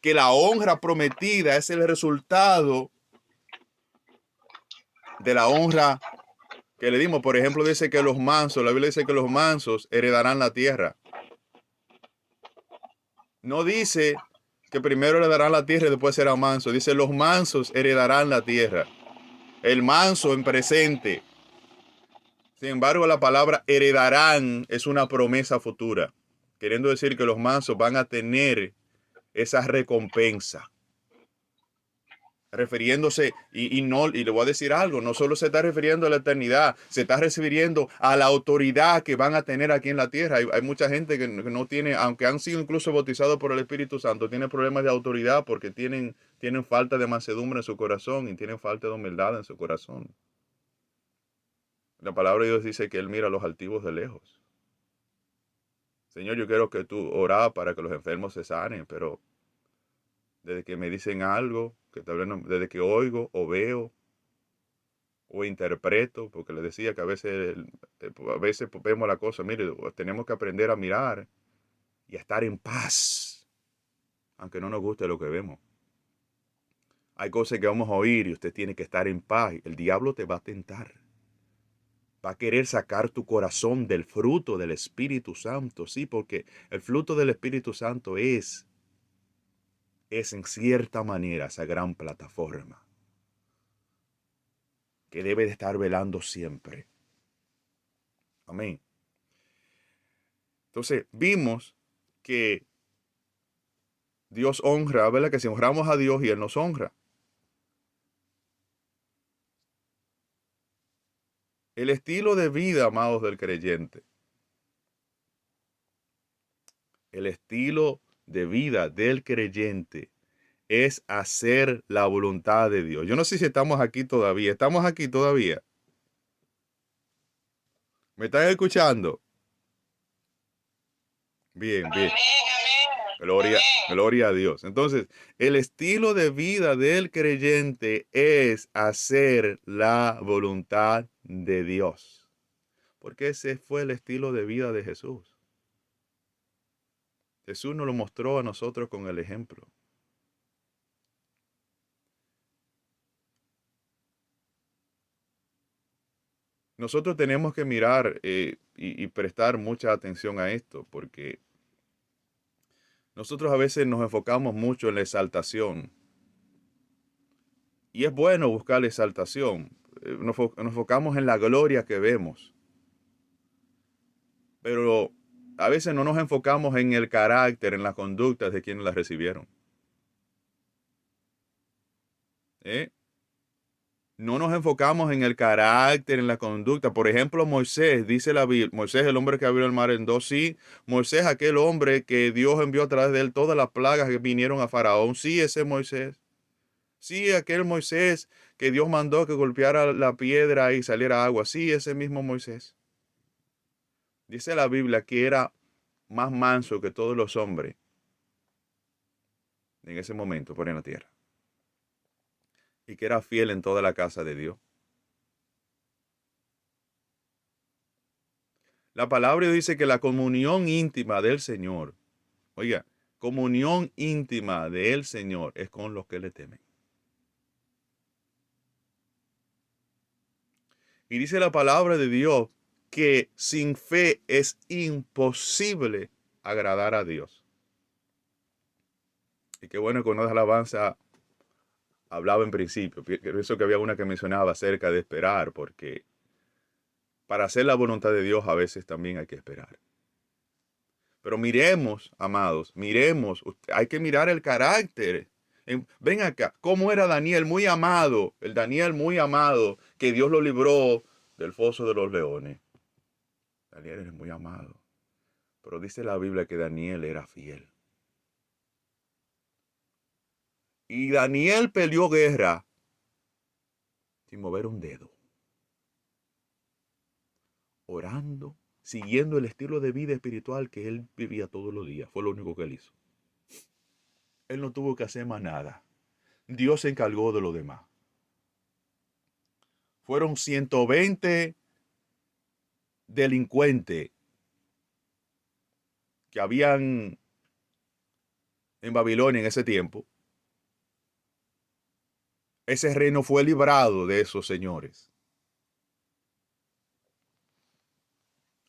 que la honra prometida es el resultado de la honra que le dimos. Por ejemplo, dice que los mansos, la Biblia dice que los mansos heredarán la tierra. No dice que primero heredarán la tierra y después serán mansos. Dice los mansos heredarán la tierra. El manso en presente. Sin embargo, la palabra heredarán es una promesa futura, queriendo decir que los mansos van a tener esa recompensa. Refiriéndose, y le voy a decir algo, no solo se está refiriendo a la eternidad, se está refiriendo a la autoridad que van a tener aquí en la tierra. Hay mucha gente que no tiene, aunque han sido incluso bautizados por el Espíritu Santo, tiene problemas de autoridad porque tienen falta de mansedumbre en su corazón y tienen falta de humildad en su corazón. La palabra de Dios dice que Él mira a los altivos de lejos. Señor, yo quiero que tú oras para que los enfermos se sanen, pero desde que me dicen algo, que tal vez desde que oigo o veo o interpreto, porque les decía que a veces vemos la cosa, mire, tenemos que aprender a mirar y a estar en paz, aunque no nos guste lo que vemos. Hay cosas que vamos a oír y usted tiene que estar en paz. El diablo te va a tentar. Va a querer sacar tu corazón del fruto del Espíritu Santo, sí, porque el fruto del Espíritu Santo es en cierta manera esa gran plataforma que debe de estar velando siempre. Amén. Entonces, vimos que Dios honra, ¿verdad? Que si honramos a Dios y Él nos honra. El estilo de vida, amados del creyente, el estilo de vida del creyente es hacer la voluntad de Dios. Yo no sé si estamos aquí todavía. ¿Estamos aquí todavía? ¿Me están escuchando? Bien, bien. Gloria, gloria a Dios. Entonces, el estilo de vida del creyente es hacer la voluntad de Dios. Porque ese fue el estilo de vida de Jesús. Jesús nos lo mostró a nosotros con el ejemplo. Nosotros tenemos que mirar y prestar mucha atención a esto, porque nosotros a veces nos enfocamos mucho en la exaltación, Y es bueno buscar la exaltación. Nos enfocamos en la gloria que vemos. Pero a veces no nos enfocamos en el carácter, en las conductas de quienes la recibieron. ¿Eh? No nos enfocamos en el carácter, en la conducta. Por ejemplo, Moisés, dice la Biblia, Moisés, el hombre que abrió el mar en dos, sí. Moisés, aquel hombre que Dios envió a través de él todas las plagas que vinieron a Faraón, sí, ese Moisés. Sí, aquel Moisés que Dios mandó que golpeara la piedra y saliera agua, sí, ese mismo Moisés. Dice la Biblia que era más manso que todos los hombres en ese momento por en la tierra. Y que era fiel en toda la casa de Dios. La palabra dice que la comunión íntima del Señor, oiga, comunión íntima del Señor es con los que le temen. Y dice la palabra de Dios que sin fe es imposible agradar a Dios. Y qué bueno que una alabanza hablaba en principio, eso que había una que mencionaba acerca de esperar, porque para hacer la voluntad de Dios a veces también hay que esperar. Pero miremos, amados, miremos, hay que mirar el carácter. Ven acá, ¿cómo era Daniel muy amado? El Daniel muy amado, que Dios lo libró del foso de los leones. Daniel es muy amado. Pero dice la Biblia que Daniel era fiel. Y Daniel peleó guerra sin mover un dedo. Orando, siguiendo el estilo de vida espiritual que él vivía todos los días. Fue lo único que él hizo. Él no tuvo que hacer más nada. Dios se encargó de lo demás. Fueron 120 delincuentes que habían en Babilonia en ese tiempo. Ese reino fue librado de esos señores.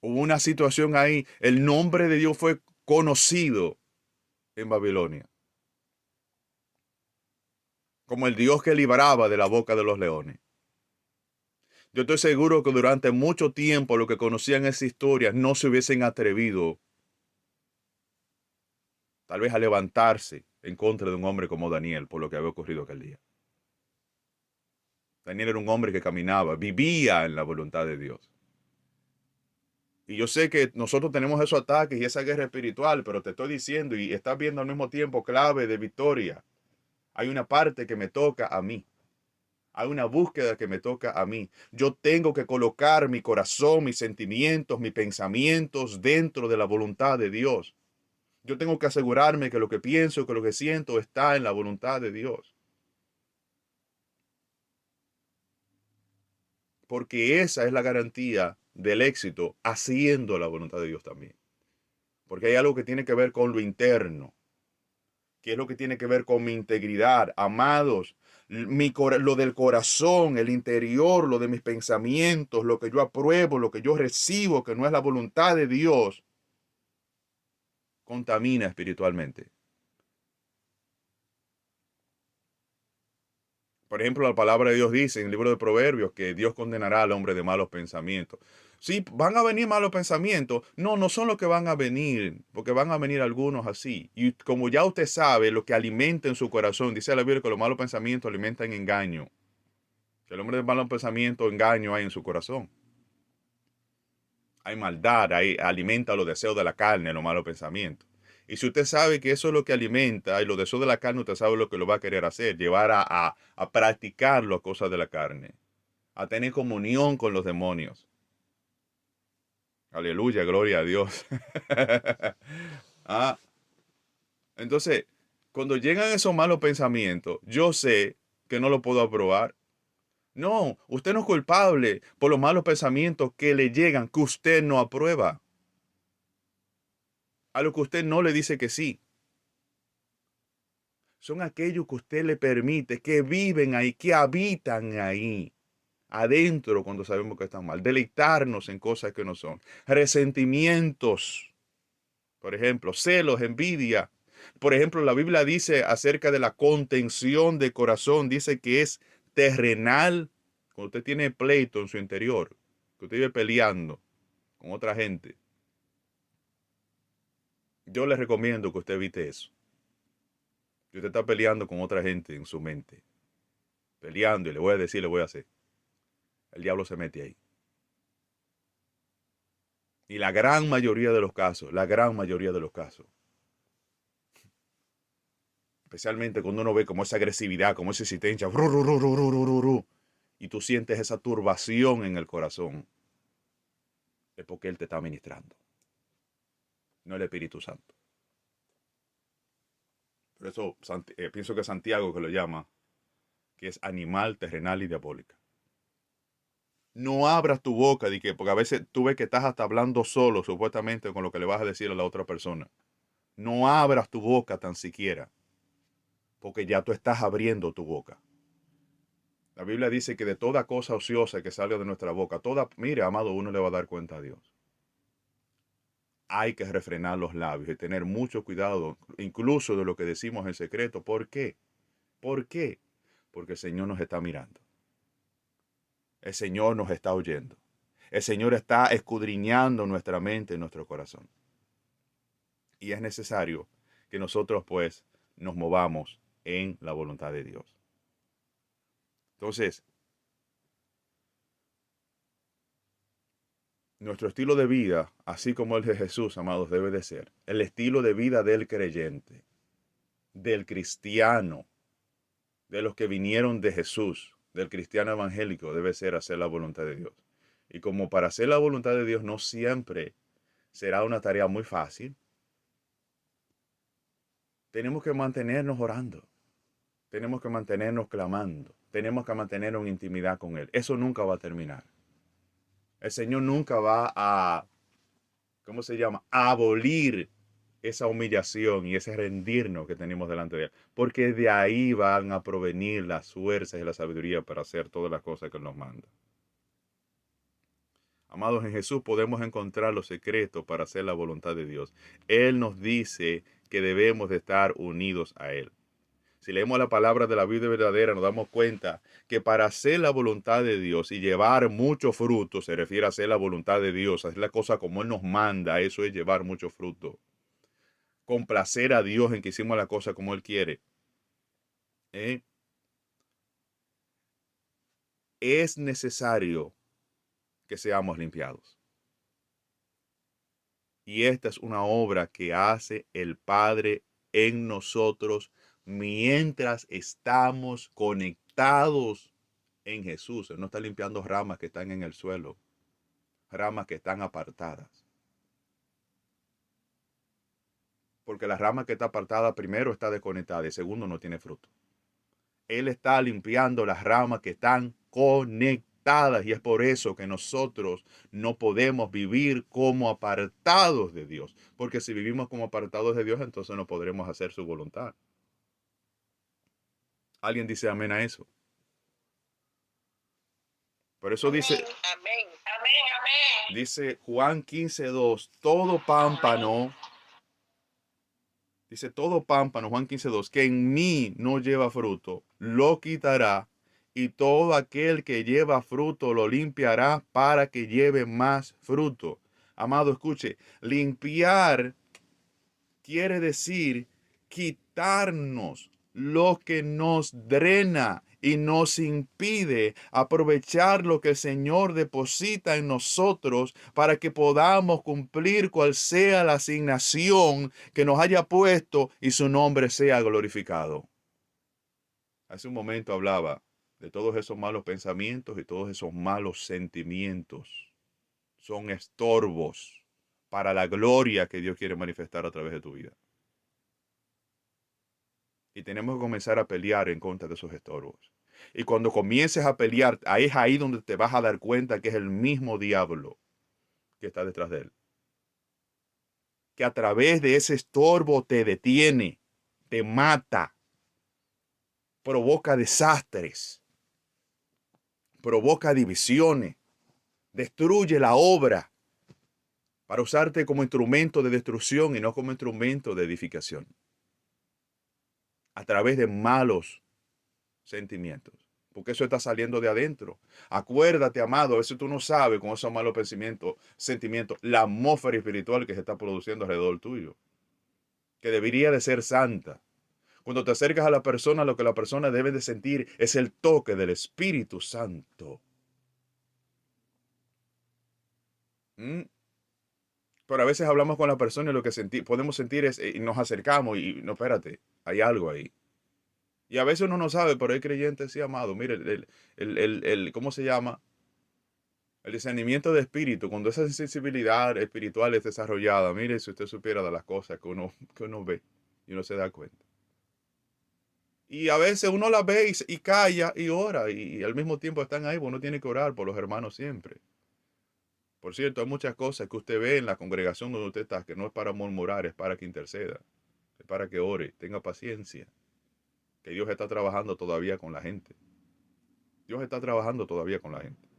Hubo una situación ahí. El nombre de Dios fue conocido en Babilonia como el Dios que libraba de la boca de los leones. Yo estoy seguro que durante mucho tiempo los que conocían esa historia no se hubiesen atrevido tal vez a levantarse en contra de un hombre como Daniel por lo que había ocurrido aquel día. Daniel era un hombre que caminaba, vivía en la voluntad de Dios. Y yo sé que nosotros tenemos esos ataques y esa guerra espiritual, pero te estoy diciendo y estás viendo al mismo tiempo clave de victoria. Hay una parte que me toca a mí. Hay una búsqueda que me toca a mí. Yo tengo que colocar mi corazón, mis sentimientos, mis pensamientos dentro de la voluntad de Dios. Yo tengo que asegurarme que lo que pienso, que lo que siento está en la voluntad de Dios. Porque esa es la garantía del éxito haciendo la voluntad de Dios también. Porque hay algo que tiene que ver con lo interno, que es lo que tiene que ver con mi integridad. Amados, lo del corazón, el interior, lo de mis pensamientos, lo que yo apruebo, lo que yo recibo, que no es la voluntad de Dios, contamina espiritualmente. Por ejemplo, la palabra de Dios dice en el libro de Proverbios que Dios condenará al hombre de malos pensamientos. Sí, van a venir malos pensamientos. No, no son los que van a venir, porque van a venir algunos así. Y como ya usted sabe, lo que alimenta en su corazón, dice la Biblia que los malos pensamientos alimentan engaño. Que el hombre de malos pensamientos, engaño hay en su corazón. Hay maldad, alimenta los deseos de la carne, los malos pensamientos. Y si usted sabe que eso es lo que alimenta y los deseos de la carne, usted sabe lo que lo va a querer hacer, llevar a practicar las cosas de la carne, a tener comunión con los demonios. Aleluya, gloria a Dios. ah, entonces, cuando llegan esos malos pensamientos, yo sé que no lo puedo aprobar. No, usted no es culpable por los malos pensamientos que le llegan, que usted no aprueba. A lo que usted no le dice que sí. Son aquellos que usted le permite, que viven ahí, que habitan ahí, adentro cuando sabemos que están mal. Deleitarnos en cosas que no son. Resentimientos, por ejemplo, celos, envidia. Por ejemplo, la Biblia dice acerca de la contención de corazón, dice que es terrenal, cuando usted tiene pleito en su interior, que usted vive peleando con otra gente, yo le recomiendo que usted evite eso. Si usted está peleando con otra gente en su mente, peleando y le voy a decir, le voy a hacer, el diablo se mete ahí. Y la gran mayoría de los casos, especialmente cuando uno ve como esa agresividad, como esa existencia, y tú sientes esa turbación en el corazón, es porque Él te está ministrando, no el Espíritu Santo. Por eso pienso que Santiago que lo llama, que es animal, terrenal y diabólica. No abras tu boca, porque a veces tú ves que estás hasta hablando solo, supuestamente, con lo que le vas a decir a la otra persona. No abras tu boca tan siquiera, porque ya tú estás abriendo tu boca. La Biblia dice que de toda cosa ociosa que salga de nuestra boca, mire, amado, uno le va a dar cuenta a Dios. Hay que refrenar los labios y tener mucho cuidado, incluso de lo que decimos en secreto. ¿Por qué? ¿Por qué? Porque el Señor nos está mirando. El Señor nos está oyendo. El Señor está escudriñando nuestra mente y nuestro corazón. Y es necesario que nosotros, pues, nos movamos en la voluntad de Dios. Entonces, nuestro estilo de vida, así como el de Jesús, amados, debe de ser el estilo de vida del creyente, del cristiano, de los que vinieron de Jesús, del cristiano evangélico, debe ser hacer la voluntad de Dios. Y como para hacer la voluntad de Dios no siempre será una tarea muy fácil, tenemos que mantenernos orando, tenemos que mantenernos clamando, tenemos que mantenernos en intimidad con Él. Eso nunca va a terminar. El Señor nunca va a, ¿cómo se llama?, a abolir esa humillación y ese rendirnos que tenemos delante de Él. Porque de ahí van a provenir las fuerzas y la sabiduría para hacer todas las cosas que Él nos manda. Amados, en Jesús podemos encontrar los secretos para hacer la voluntad de Dios. Él nos dice que debemos de estar unidos a Él. Si leemos la palabra de la vida verdadera, nos damos cuenta que para hacer la voluntad de Dios y llevar mucho fruto, se refiere a hacer la voluntad de Dios, hacer la cosa como Él nos manda, eso es llevar mucho fruto. Complacer a Dios en que hicimos la cosa como Él quiere. Es necesario que seamos limpiados. Y esta es una obra que hace el Padre en nosotros mientras estamos conectados en Jesús. Él no está limpiando ramas que están en el suelo, ramas que están apartadas. Porque la rama que está apartada, primero, está desconectada y segundo, no tiene fruto. Él está limpiando las ramas que están conectadas y es por eso que nosotros no podemos vivir como apartados de Dios. Porque si vivimos como apartados de Dios, entonces no podremos hacer su voluntad. ¿Alguien dice amén a eso? Por eso dice,
amén, amén, amén.
Dice Juan 15:2, todo pámpano, dice todo pámpano, Juan 15:2, que en mí no lleva fruto, lo quitará, y todo aquel que lleva fruto lo limpiará para que lleve más fruto. Amado, escuche, limpiar quiere decir quitarnos lo que nos drena y nos impide aprovechar lo que el Señor deposita en nosotros para que podamos cumplir cual sea la asignación que nos haya puesto y su nombre sea glorificado. Hace un momento hablaba de todos esos malos pensamientos y todos esos malos sentimientos. Son estorbos para la gloria que Dios quiere manifestar a través de tu vida. Y tenemos que comenzar a pelear en contra de esos estorbos. Y cuando comiences a pelear, es ahí donde te vas a dar cuenta que es el mismo diablo que está detrás de él. Que a través de ese estorbo te detiene, te mata, provoca desastres, provoca divisiones, destruye la obra para usarte como instrumento de destrucción y no como instrumento de edificación. A través de malos sentimientos. porque eso está saliendo de adentro. Acuérdate, amado, a veces tú no sabes con esos malos pensamientos, sentimientos, la atmósfera espiritual que se está produciendo alrededor tuyo, que debería de ser santa. Cuando te acercas a la persona, lo que la persona debe de sentir es el toque del Espíritu Santo. ¿Mm? Pero a veces hablamos con la persona y lo que podemos sentir es, y nos acercamos y no, espérate, hay algo ahí. Y a veces uno no sabe, pero hay creyentes, sí, amado. Mire, ¿cómo se llama? El discernimiento de espíritu, cuando esa sensibilidad espiritual es desarrollada, mire, si usted supiera de las cosas que uno ve y uno se da cuenta. Y a veces uno las ve y calla y ora y al mismo tiempo están ahí, uno tiene que orar por los hermanos siempre. Por cierto, hay muchas cosas que usted ve en la congregación donde usted está, que no es para murmurar, es para que interceda, es para que ore, tenga paciencia, que Dios está trabajando todavía con la gente. Dios está trabajando todavía con la gente.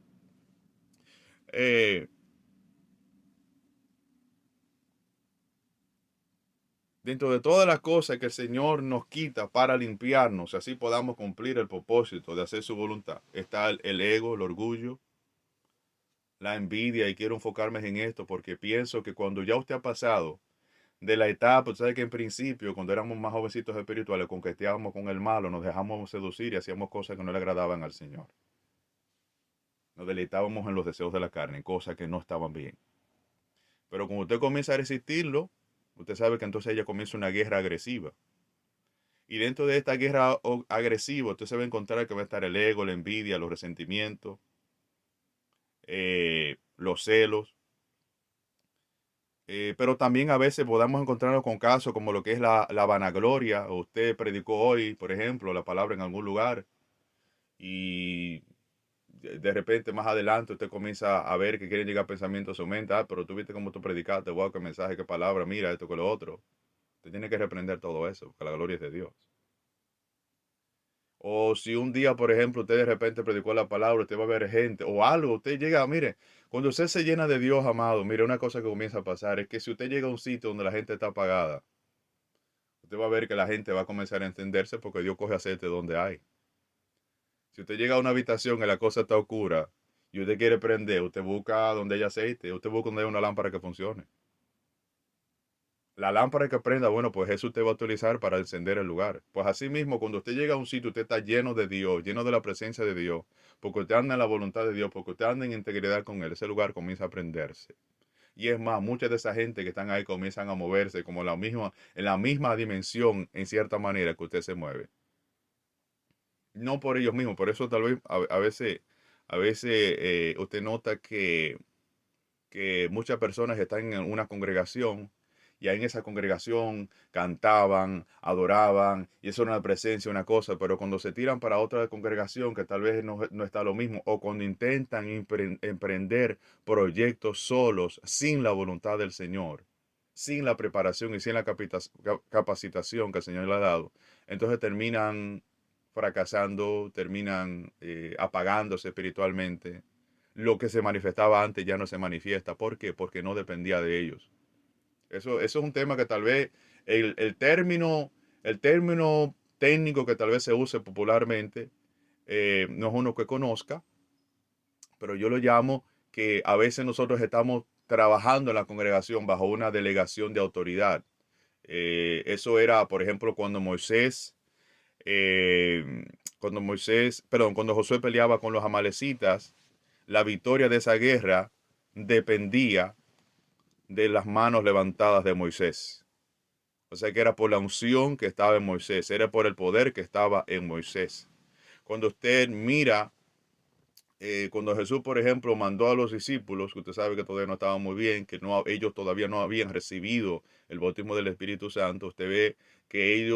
Dentro de todas las cosas que el Señor nos quita para limpiarnos, así podamos cumplir el propósito de hacer su voluntad, está el ego, el orgullo, la envidia, y quiero enfocarme en esto porque pienso que cuando ya usted ha pasado de la etapa, usted sabe que en principio, cuando éramos más jovencitos espirituales, conquistábamos con el malo, nos dejamos seducir y hacíamos cosas que no le agradaban al Señor. Nos deleitábamos en los deseos de la carne, en cosas que no estaban bien. Pero cuando usted comienza a resistirlo, usted sabe que entonces ella comienza una guerra agresiva. Y dentro de esta guerra agresiva, usted se va a encontrar que va a estar el ego, la envidia, los resentimientos, los celos. Pero también a veces podamos encontrarnos con casos como lo que es la vanagloria. Usted predicó hoy, por ejemplo, la palabra en algún lugar y de repente más adelante usted comienza a ver que quieren llegar pensamientos a su mente. Pero tú viste cómo tú predicaste, wow, qué mensaje, qué palabra, mira esto, que lo otro. Usted tiene que reprender todo eso, porque la gloria es de Dios. O si un día, por ejemplo, usted de repente predicó la palabra, usted va a ver gente o algo, usted llega, mire, cuando usted se llena de Dios, amado, mire, una cosa que comienza a pasar es que si usted llega a un sitio donde la gente está apagada, usted va a ver que la gente va a comenzar a entenderse porque Dios coge aceite donde hay. Si usted llega a una habitación y la cosa está oscura y usted quiere prender, usted busca donde hay aceite, usted busca donde hay una lámpara que funcione. La lámpara que prenda, bueno, pues eso usted va a utilizar para encender el lugar. Pues así mismo, cuando usted llega a un sitio, usted está lleno de Dios, lleno de la presencia de Dios, porque usted anda en la voluntad de Dios, porque usted anda en integridad con Él, ese lugar comienza a prenderse. Y es más, mucha de esa gente que están ahí comienzan a moverse como en la misma dimensión, en cierta manera, que usted se mueve. No por ellos mismos, por eso tal vez a veces usted nota que muchas personas están en una congregación y ahí en esa congregación cantaban, adoraban, y eso era una presencia, una cosa, pero cuando se tiran para otra congregación que tal vez no está lo mismo, o cuando intentan emprender proyectos solos, sin la voluntad del Señor, sin la preparación y sin la capacitación que el Señor le ha dado, entonces terminan fracasando, terminan apagándose espiritualmente. Lo que se manifestaba antes ya no se manifiesta. ¿Por qué? Porque no dependía de ellos. Eso es un tema que tal vez el término técnico que tal vez se use popularmente no es uno que conozca, pero yo lo llamo que a veces nosotros estamos trabajando en la congregación bajo una delegación de autoridad. Eso era, por ejemplo, cuando Josué peleaba con los amalecitas, la victoria de esa guerra dependía de las manos levantadas de Moisés. O sea que era por la unción que estaba en Moisés, era por el poder que estaba en Moisés. Cuando usted mira, cuando Jesús, por ejemplo, mandó a los discípulos, que usted sabe que todavía no estaban muy bien, que ellos todavía no habían recibido el bautismo del Espíritu Santo, usted ve que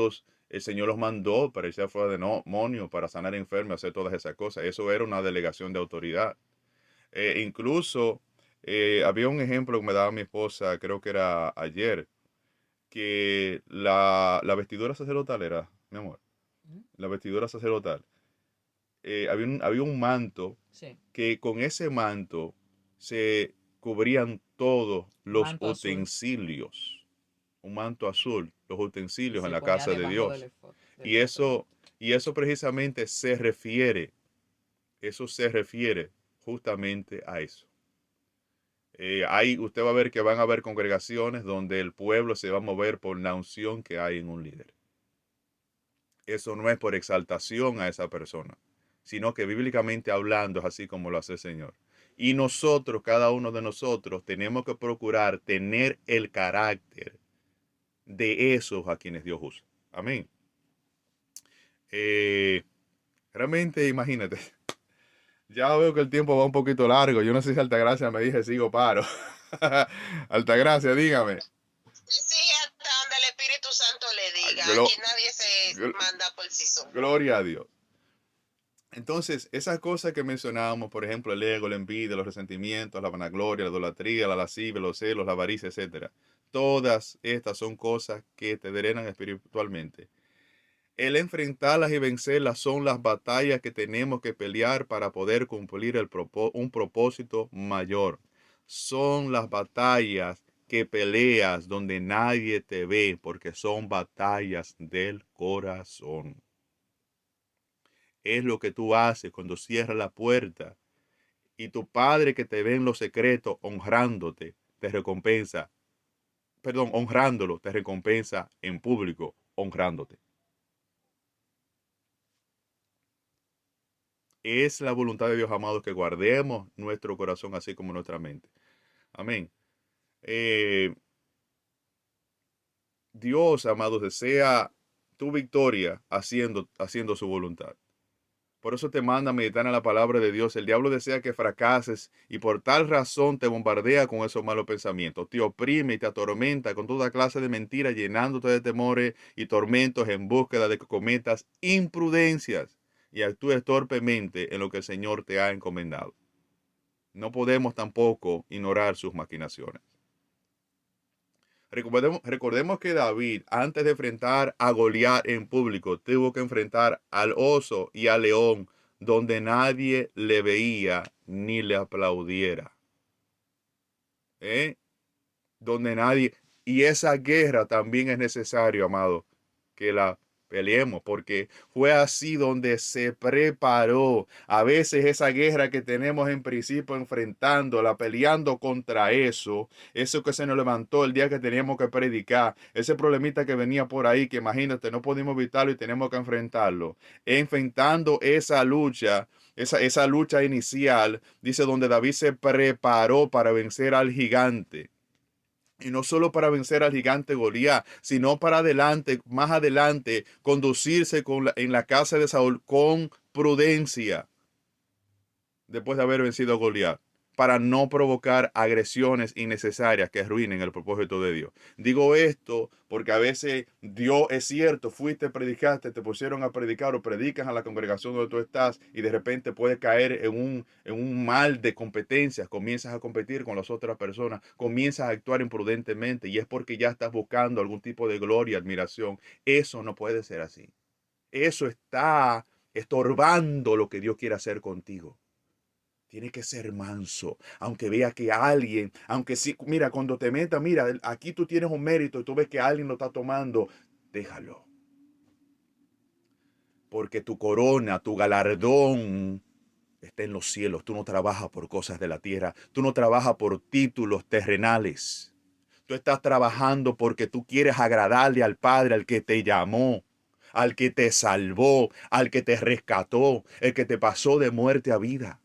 el Señor los mandó para irse afuera de demonios, para sanar enfermos, hacer todas esas cosas. Eso era una delegación de autoridad. Incluso había un ejemplo que me daba mi esposa, creo que era ayer, que la vestidura sacerdotal era, mi amor, la vestidura sacerdotal, había un manto
Sí,
que con ese manto se cubrían todos los
manto azul.
utensilios, un manto azul, los utensilios en
Se
la
ponía
casa de
debajo
Dios.
del
Y
sacerdote.
eso precisamente se refiere eso se refiere justamente a eso. Usted va a ver que van a haber congregaciones donde el pueblo se va a mover por la unción que hay en un líder. Eso no es por exaltación a esa persona, sino que bíblicamente hablando es así como lo hace el Señor. Y nosotros, cada uno de nosotros, tenemos que procurar tener el carácter de esos a quienes Dios usa. Amén. Realmente, imagínate, ya veo que el tiempo va un poquito largo. Yo no sé si Altagracia me dije sigo paro. Altagracia, dígame.
Sigue hasta donde el Espíritu Santo le diga.
Glo
Aquí nadie se manda por sí solo.
Gloria a Dios. Entonces, esas cosas que mencionábamos, por ejemplo, el ego, la envidia, los resentimientos, la vanagloria, la idolatría, la lascivia, los celos, la avaricia, etcétera. Todas estas son cosas que te drenan espiritualmente. El enfrentarlas y vencerlas son las batallas que tenemos que pelear para poder cumplir un propósito mayor. Son las batallas que peleas donde nadie te ve porque son batallas del corazón. Es lo que tú haces cuando cierras la puerta y tu padre que te ve en lo secreto honrándote, te recompensa. Perdón, honrándolo, te recompensa en público, honrándote. Es la voluntad de Dios, amados, que guardemos nuestro corazón así como nuestra mente. Amén. Dios, amados, desea tu victoria haciendo su voluntad. Por eso te manda a meditar en la palabra de Dios. El diablo desea que fracases y por tal razón te bombardea con esos malos pensamientos. Te oprime y te atormenta con toda clase de mentiras, llenándote de temores y tormentos en búsqueda de que cometas imprudencias y actúes torpemente en lo que el Señor te ha encomendado. No podemos tampoco ignorar sus maquinaciones. Recordemos que David, antes de enfrentar a Goliat en público, tuvo que enfrentar al oso y al león, donde nadie le veía ni le aplaudiera. Donde nadie. Y esa guerra también es necesario, amado, que la peleemos, porque fue así donde se preparó. A veces esa guerra que tenemos en principio enfrentándola, peleando contra eso que se nos levantó el día que teníamos que predicar, ese problemita que venía por ahí, que imagínate, no pudimos evitarlo y tenemos que enfrentarlo. Enfrentando esa lucha, esa lucha inicial, dice donde David se preparó para vencer al gigante. Y no solo para vencer al gigante Goliat, sino para adelante, más adelante, conducirse en la casa de Saúl con prudencia, después de haber vencido a Goliat, para no provocar agresiones innecesarias que arruinen el propósito de Dios. Digo esto porque a veces Dios es cierto, fuiste, predicaste, te pusieron a predicar o predicas a la congregación donde tú estás y de repente puedes caer en un mal de competencias, comienzas a competir con las otras personas, comienzas a actuar imprudentemente y es porque ya estás buscando algún tipo de gloria, admiración. Eso no puede ser así. Eso está estorbando lo que Dios quiere hacer contigo. Tiene que ser manso, aunque vea que alguien, aunque sí, mira, cuando te metas, mira, aquí tú tienes un mérito y tú ves que alguien lo está tomando, déjalo. Porque tu corona, tu galardón está en los cielos. Tú no trabajas por cosas de la tierra, tú no trabajas por títulos terrenales. Tú estás trabajando porque tú quieres agradarle al Padre, al que te llamó, al que te salvó, al que te rescató, el que te pasó de muerte a vida.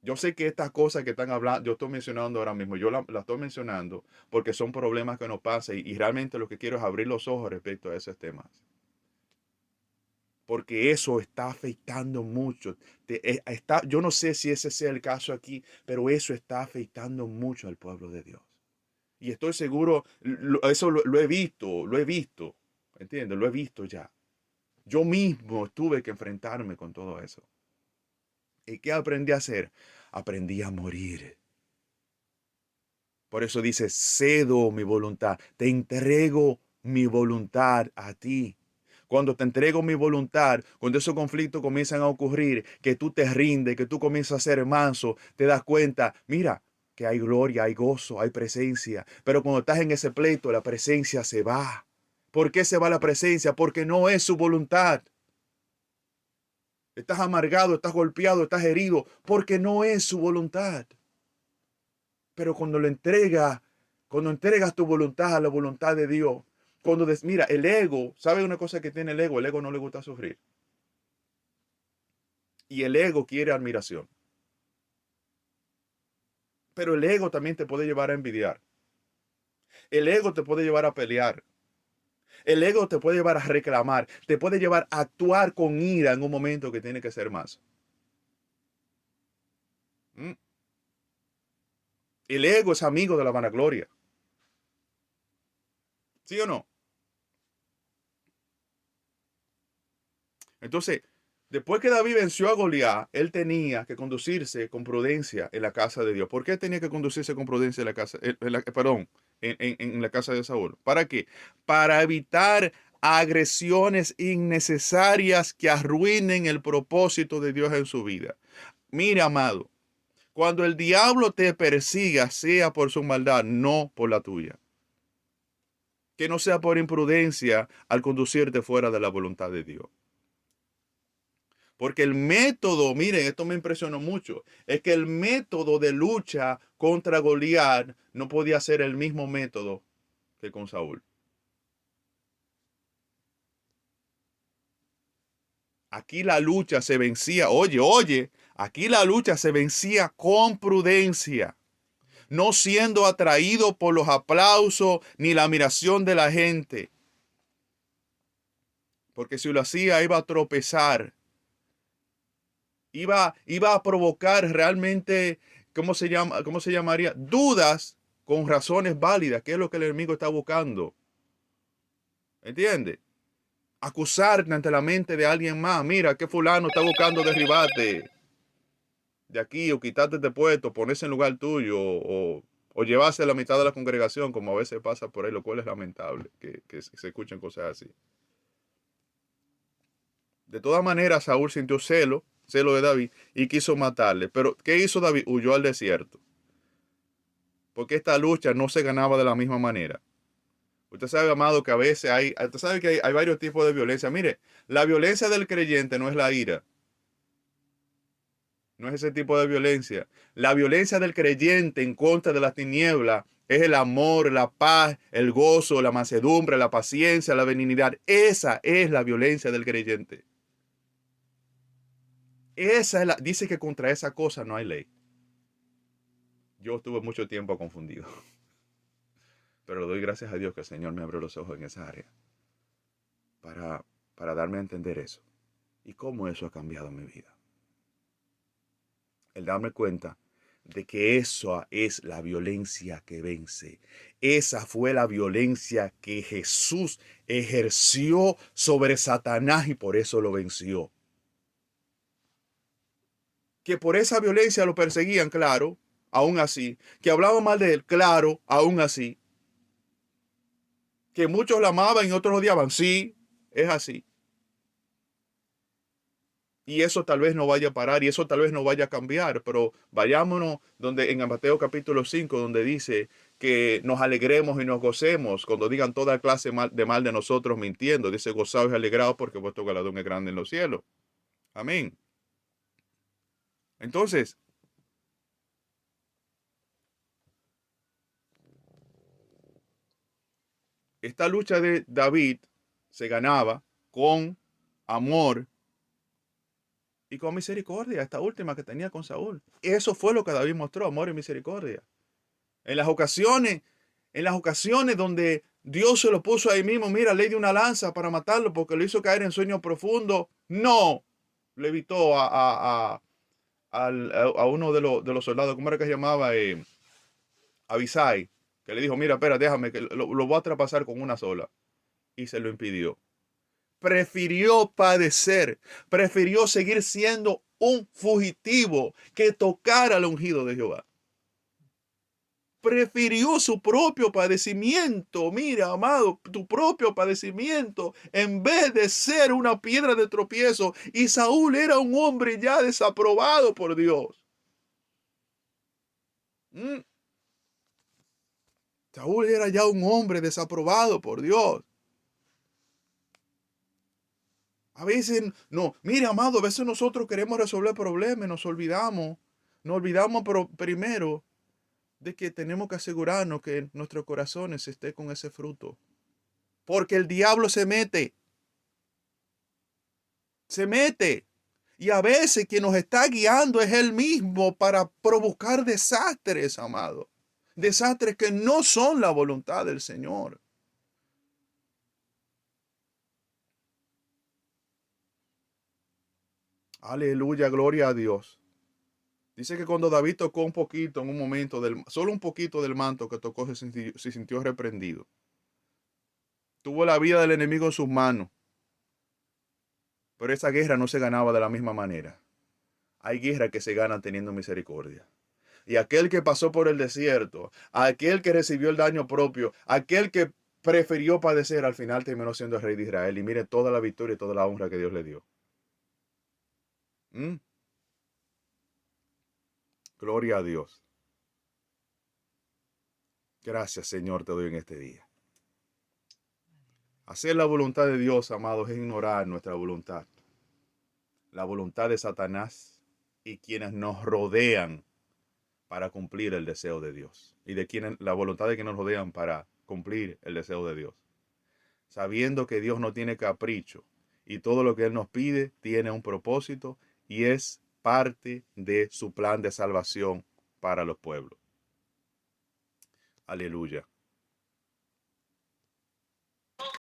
Yo sé que estas cosas que están hablando, yo estoy mencionando ahora mismo, yo la estoy mencionando porque son problemas que nos pasan y realmente lo que quiero es abrir los ojos respecto a esos temas. Porque eso está afectando mucho. Yo no sé si ese sea el caso aquí, pero eso está afectando mucho al pueblo de Dios. Y estoy seguro, eso lo he visto, ¿entiendes? Lo he visto ya. Yo mismo tuve que enfrentarme con todo eso. ¿Y qué aprendí a hacer? Aprendí a morir. Por eso dice, cedo mi voluntad, te entrego mi voluntad a ti. Cuando te entrego mi voluntad, cuando esos conflictos comienzan a ocurrir, que tú te rindes, que tú comienzas a ser manso, te das cuenta, mira, que hay gloria, hay gozo, hay presencia. Pero cuando estás en ese pleito, la presencia se va. ¿Por qué se va la presencia? Porque no es su voluntad. Estás amargado, estás golpeado, estás herido, porque no es su voluntad. Pero cuando entregas tu voluntad a la voluntad de Dios, mira, el ego, ¿sabe una cosa que tiene el ego? El ego no le gusta sufrir. Y el ego quiere admiración. Pero el ego también te puede llevar a envidiar. El ego te puede llevar a pelear. El ego te puede llevar a reclamar. Te puede llevar a actuar con ira en un momento que tiene que ser más. ¿Mm? El ego es amigo de la vanagloria. ¿Sí o no? Entonces, después que David venció a Goliat, él tenía que conducirse con prudencia en la casa de Dios. ¿Por qué tenía que conducirse con prudencia en la casa, en la casa de Saúl? ¿Para qué? Para evitar agresiones innecesarias que arruinen el propósito de Dios en su vida. Mira, amado, cuando el diablo te persiga, sea por su maldad, no por la tuya. Que no sea por imprudencia al conducirte fuera de la voluntad de Dios. Porque el método, miren, esto me impresionó mucho, es que el método de lucha contra Goliat no podía ser el mismo método que con Saúl. Aquí la lucha se vencía, oye, aquí la lucha se vencía con prudencia, no siendo atraído por los aplausos ni la admiración de la gente. Porque si lo hacía iba a tropezar, iba a provocar realmente, ¿cómo se llamaría? Dudas con razones válidas, que es lo que el enemigo está buscando. ¿Entiendes? Acusarte ante la mente de alguien más. Mira, que fulano está buscando derribarte de aquí o quitarte de puesto, ponerse en lugar tuyo o llevarse a la mitad de la congregación, como a veces pasa por ahí, lo cual es lamentable que se escuchen cosas así. De todas maneras, Saúl sintió celo de David y quiso matarle. Pero, ¿qué hizo David? Huyó al desierto. Porque esta lucha no se ganaba de la misma manera. Usted sabe, amado, que a veces usted sabe que hay varios tipos de violencia. Mire, la violencia del creyente no es la ira. No es ese tipo de violencia. La violencia del creyente en contra de las tinieblas es el amor, la paz, el gozo, la mansedumbre, la paciencia, la benignidad. Esa es la violencia del creyente. Dice que contra esa cosa no hay ley. Yo estuve mucho tiempo confundido. Pero le doy gracias a Dios que el Señor me abrió los ojos en esa área para darme a entender eso. Y cómo eso ha cambiado mi vida. El darme cuenta de que eso es la violencia que vence. Esa fue la violencia que Jesús ejerció sobre Satanás y por eso lo venció. Que por esa violencia lo perseguían, claro, aún así. Que hablaban mal de él, claro, aún así. Que muchos lo amaban y otros lo odiaban, sí, es así. Y eso tal vez no vaya a parar y eso tal vez no vaya a cambiar, pero vayámonos en Mateo capítulo 5, donde dice que nos alegremos y nos gocemos cuando digan toda clase de mal de nosotros mintiendo. Dice, gozaos y alegraos porque vuestro galardón es grande en los cielos. Amén. Entonces, esta lucha de David se ganaba con amor y con misericordia, esta última que tenía con Saúl. Eso fue lo que David mostró, amor y misericordia. En las ocasiones donde Dios se lo puso ahí mismo, mira, le dio una lanza para matarlo porque lo hizo caer en sueño profundo. No, le evitó a uno de los soldados, ¿cómo era que se llamaba? Abisai, que le dijo, mira, espera, déjame, que lo voy a traspasar con una sola. Y se lo impidió. Prefirió padecer, prefirió seguir siendo un fugitivo que tocar al ungido de Jehová. Prefirió su propio padecimiento, mira, amado, tu propio padecimiento, en vez de ser una piedra de tropiezo. Y Saúl era un hombre ya desaprobado por Dios. Saúl era ya un hombre desaprobado por Dios. A veces, no, mire, amado, a veces nosotros queremos resolver problemas y nos olvidamos. Nos olvidamos pero primero de que tenemos que asegurarnos que en nuestros corazones esté con ese fruto. Porque el diablo se mete. Se mete. Y a veces quien nos está guiando es él mismo para provocar desastres, amado. Desastres que no son la voluntad del Señor. Aleluya, gloria a Dios. Dice que cuando David tocó un poquito en un momento, solo un poquito del manto que tocó, se sintió reprendido. Tuvo la vida del enemigo en sus manos. Pero esa guerra no se ganaba de la misma manera. Hay guerras que se ganan teniendo misericordia. Y aquel que pasó por el desierto, aquel que recibió el daño propio, aquel que prefirió padecer, al final terminó siendo el rey de Israel. Y mire toda la victoria y toda la honra que Dios le dio. Gloria a Dios. Gracias, Señor, te doy en este día. Hacer la voluntad de Dios, amados, es ignorar nuestra voluntad. La voluntad de Satanás y quienes nos rodean para cumplir el deseo de Dios. Y de quienes, la voluntad de quienes nos rodean para cumplir el deseo de Dios. Sabiendo que Dios no tiene capricho y todo lo que Él nos pide tiene un propósito y es parte de su plan de salvación para los pueblos. Aleluya.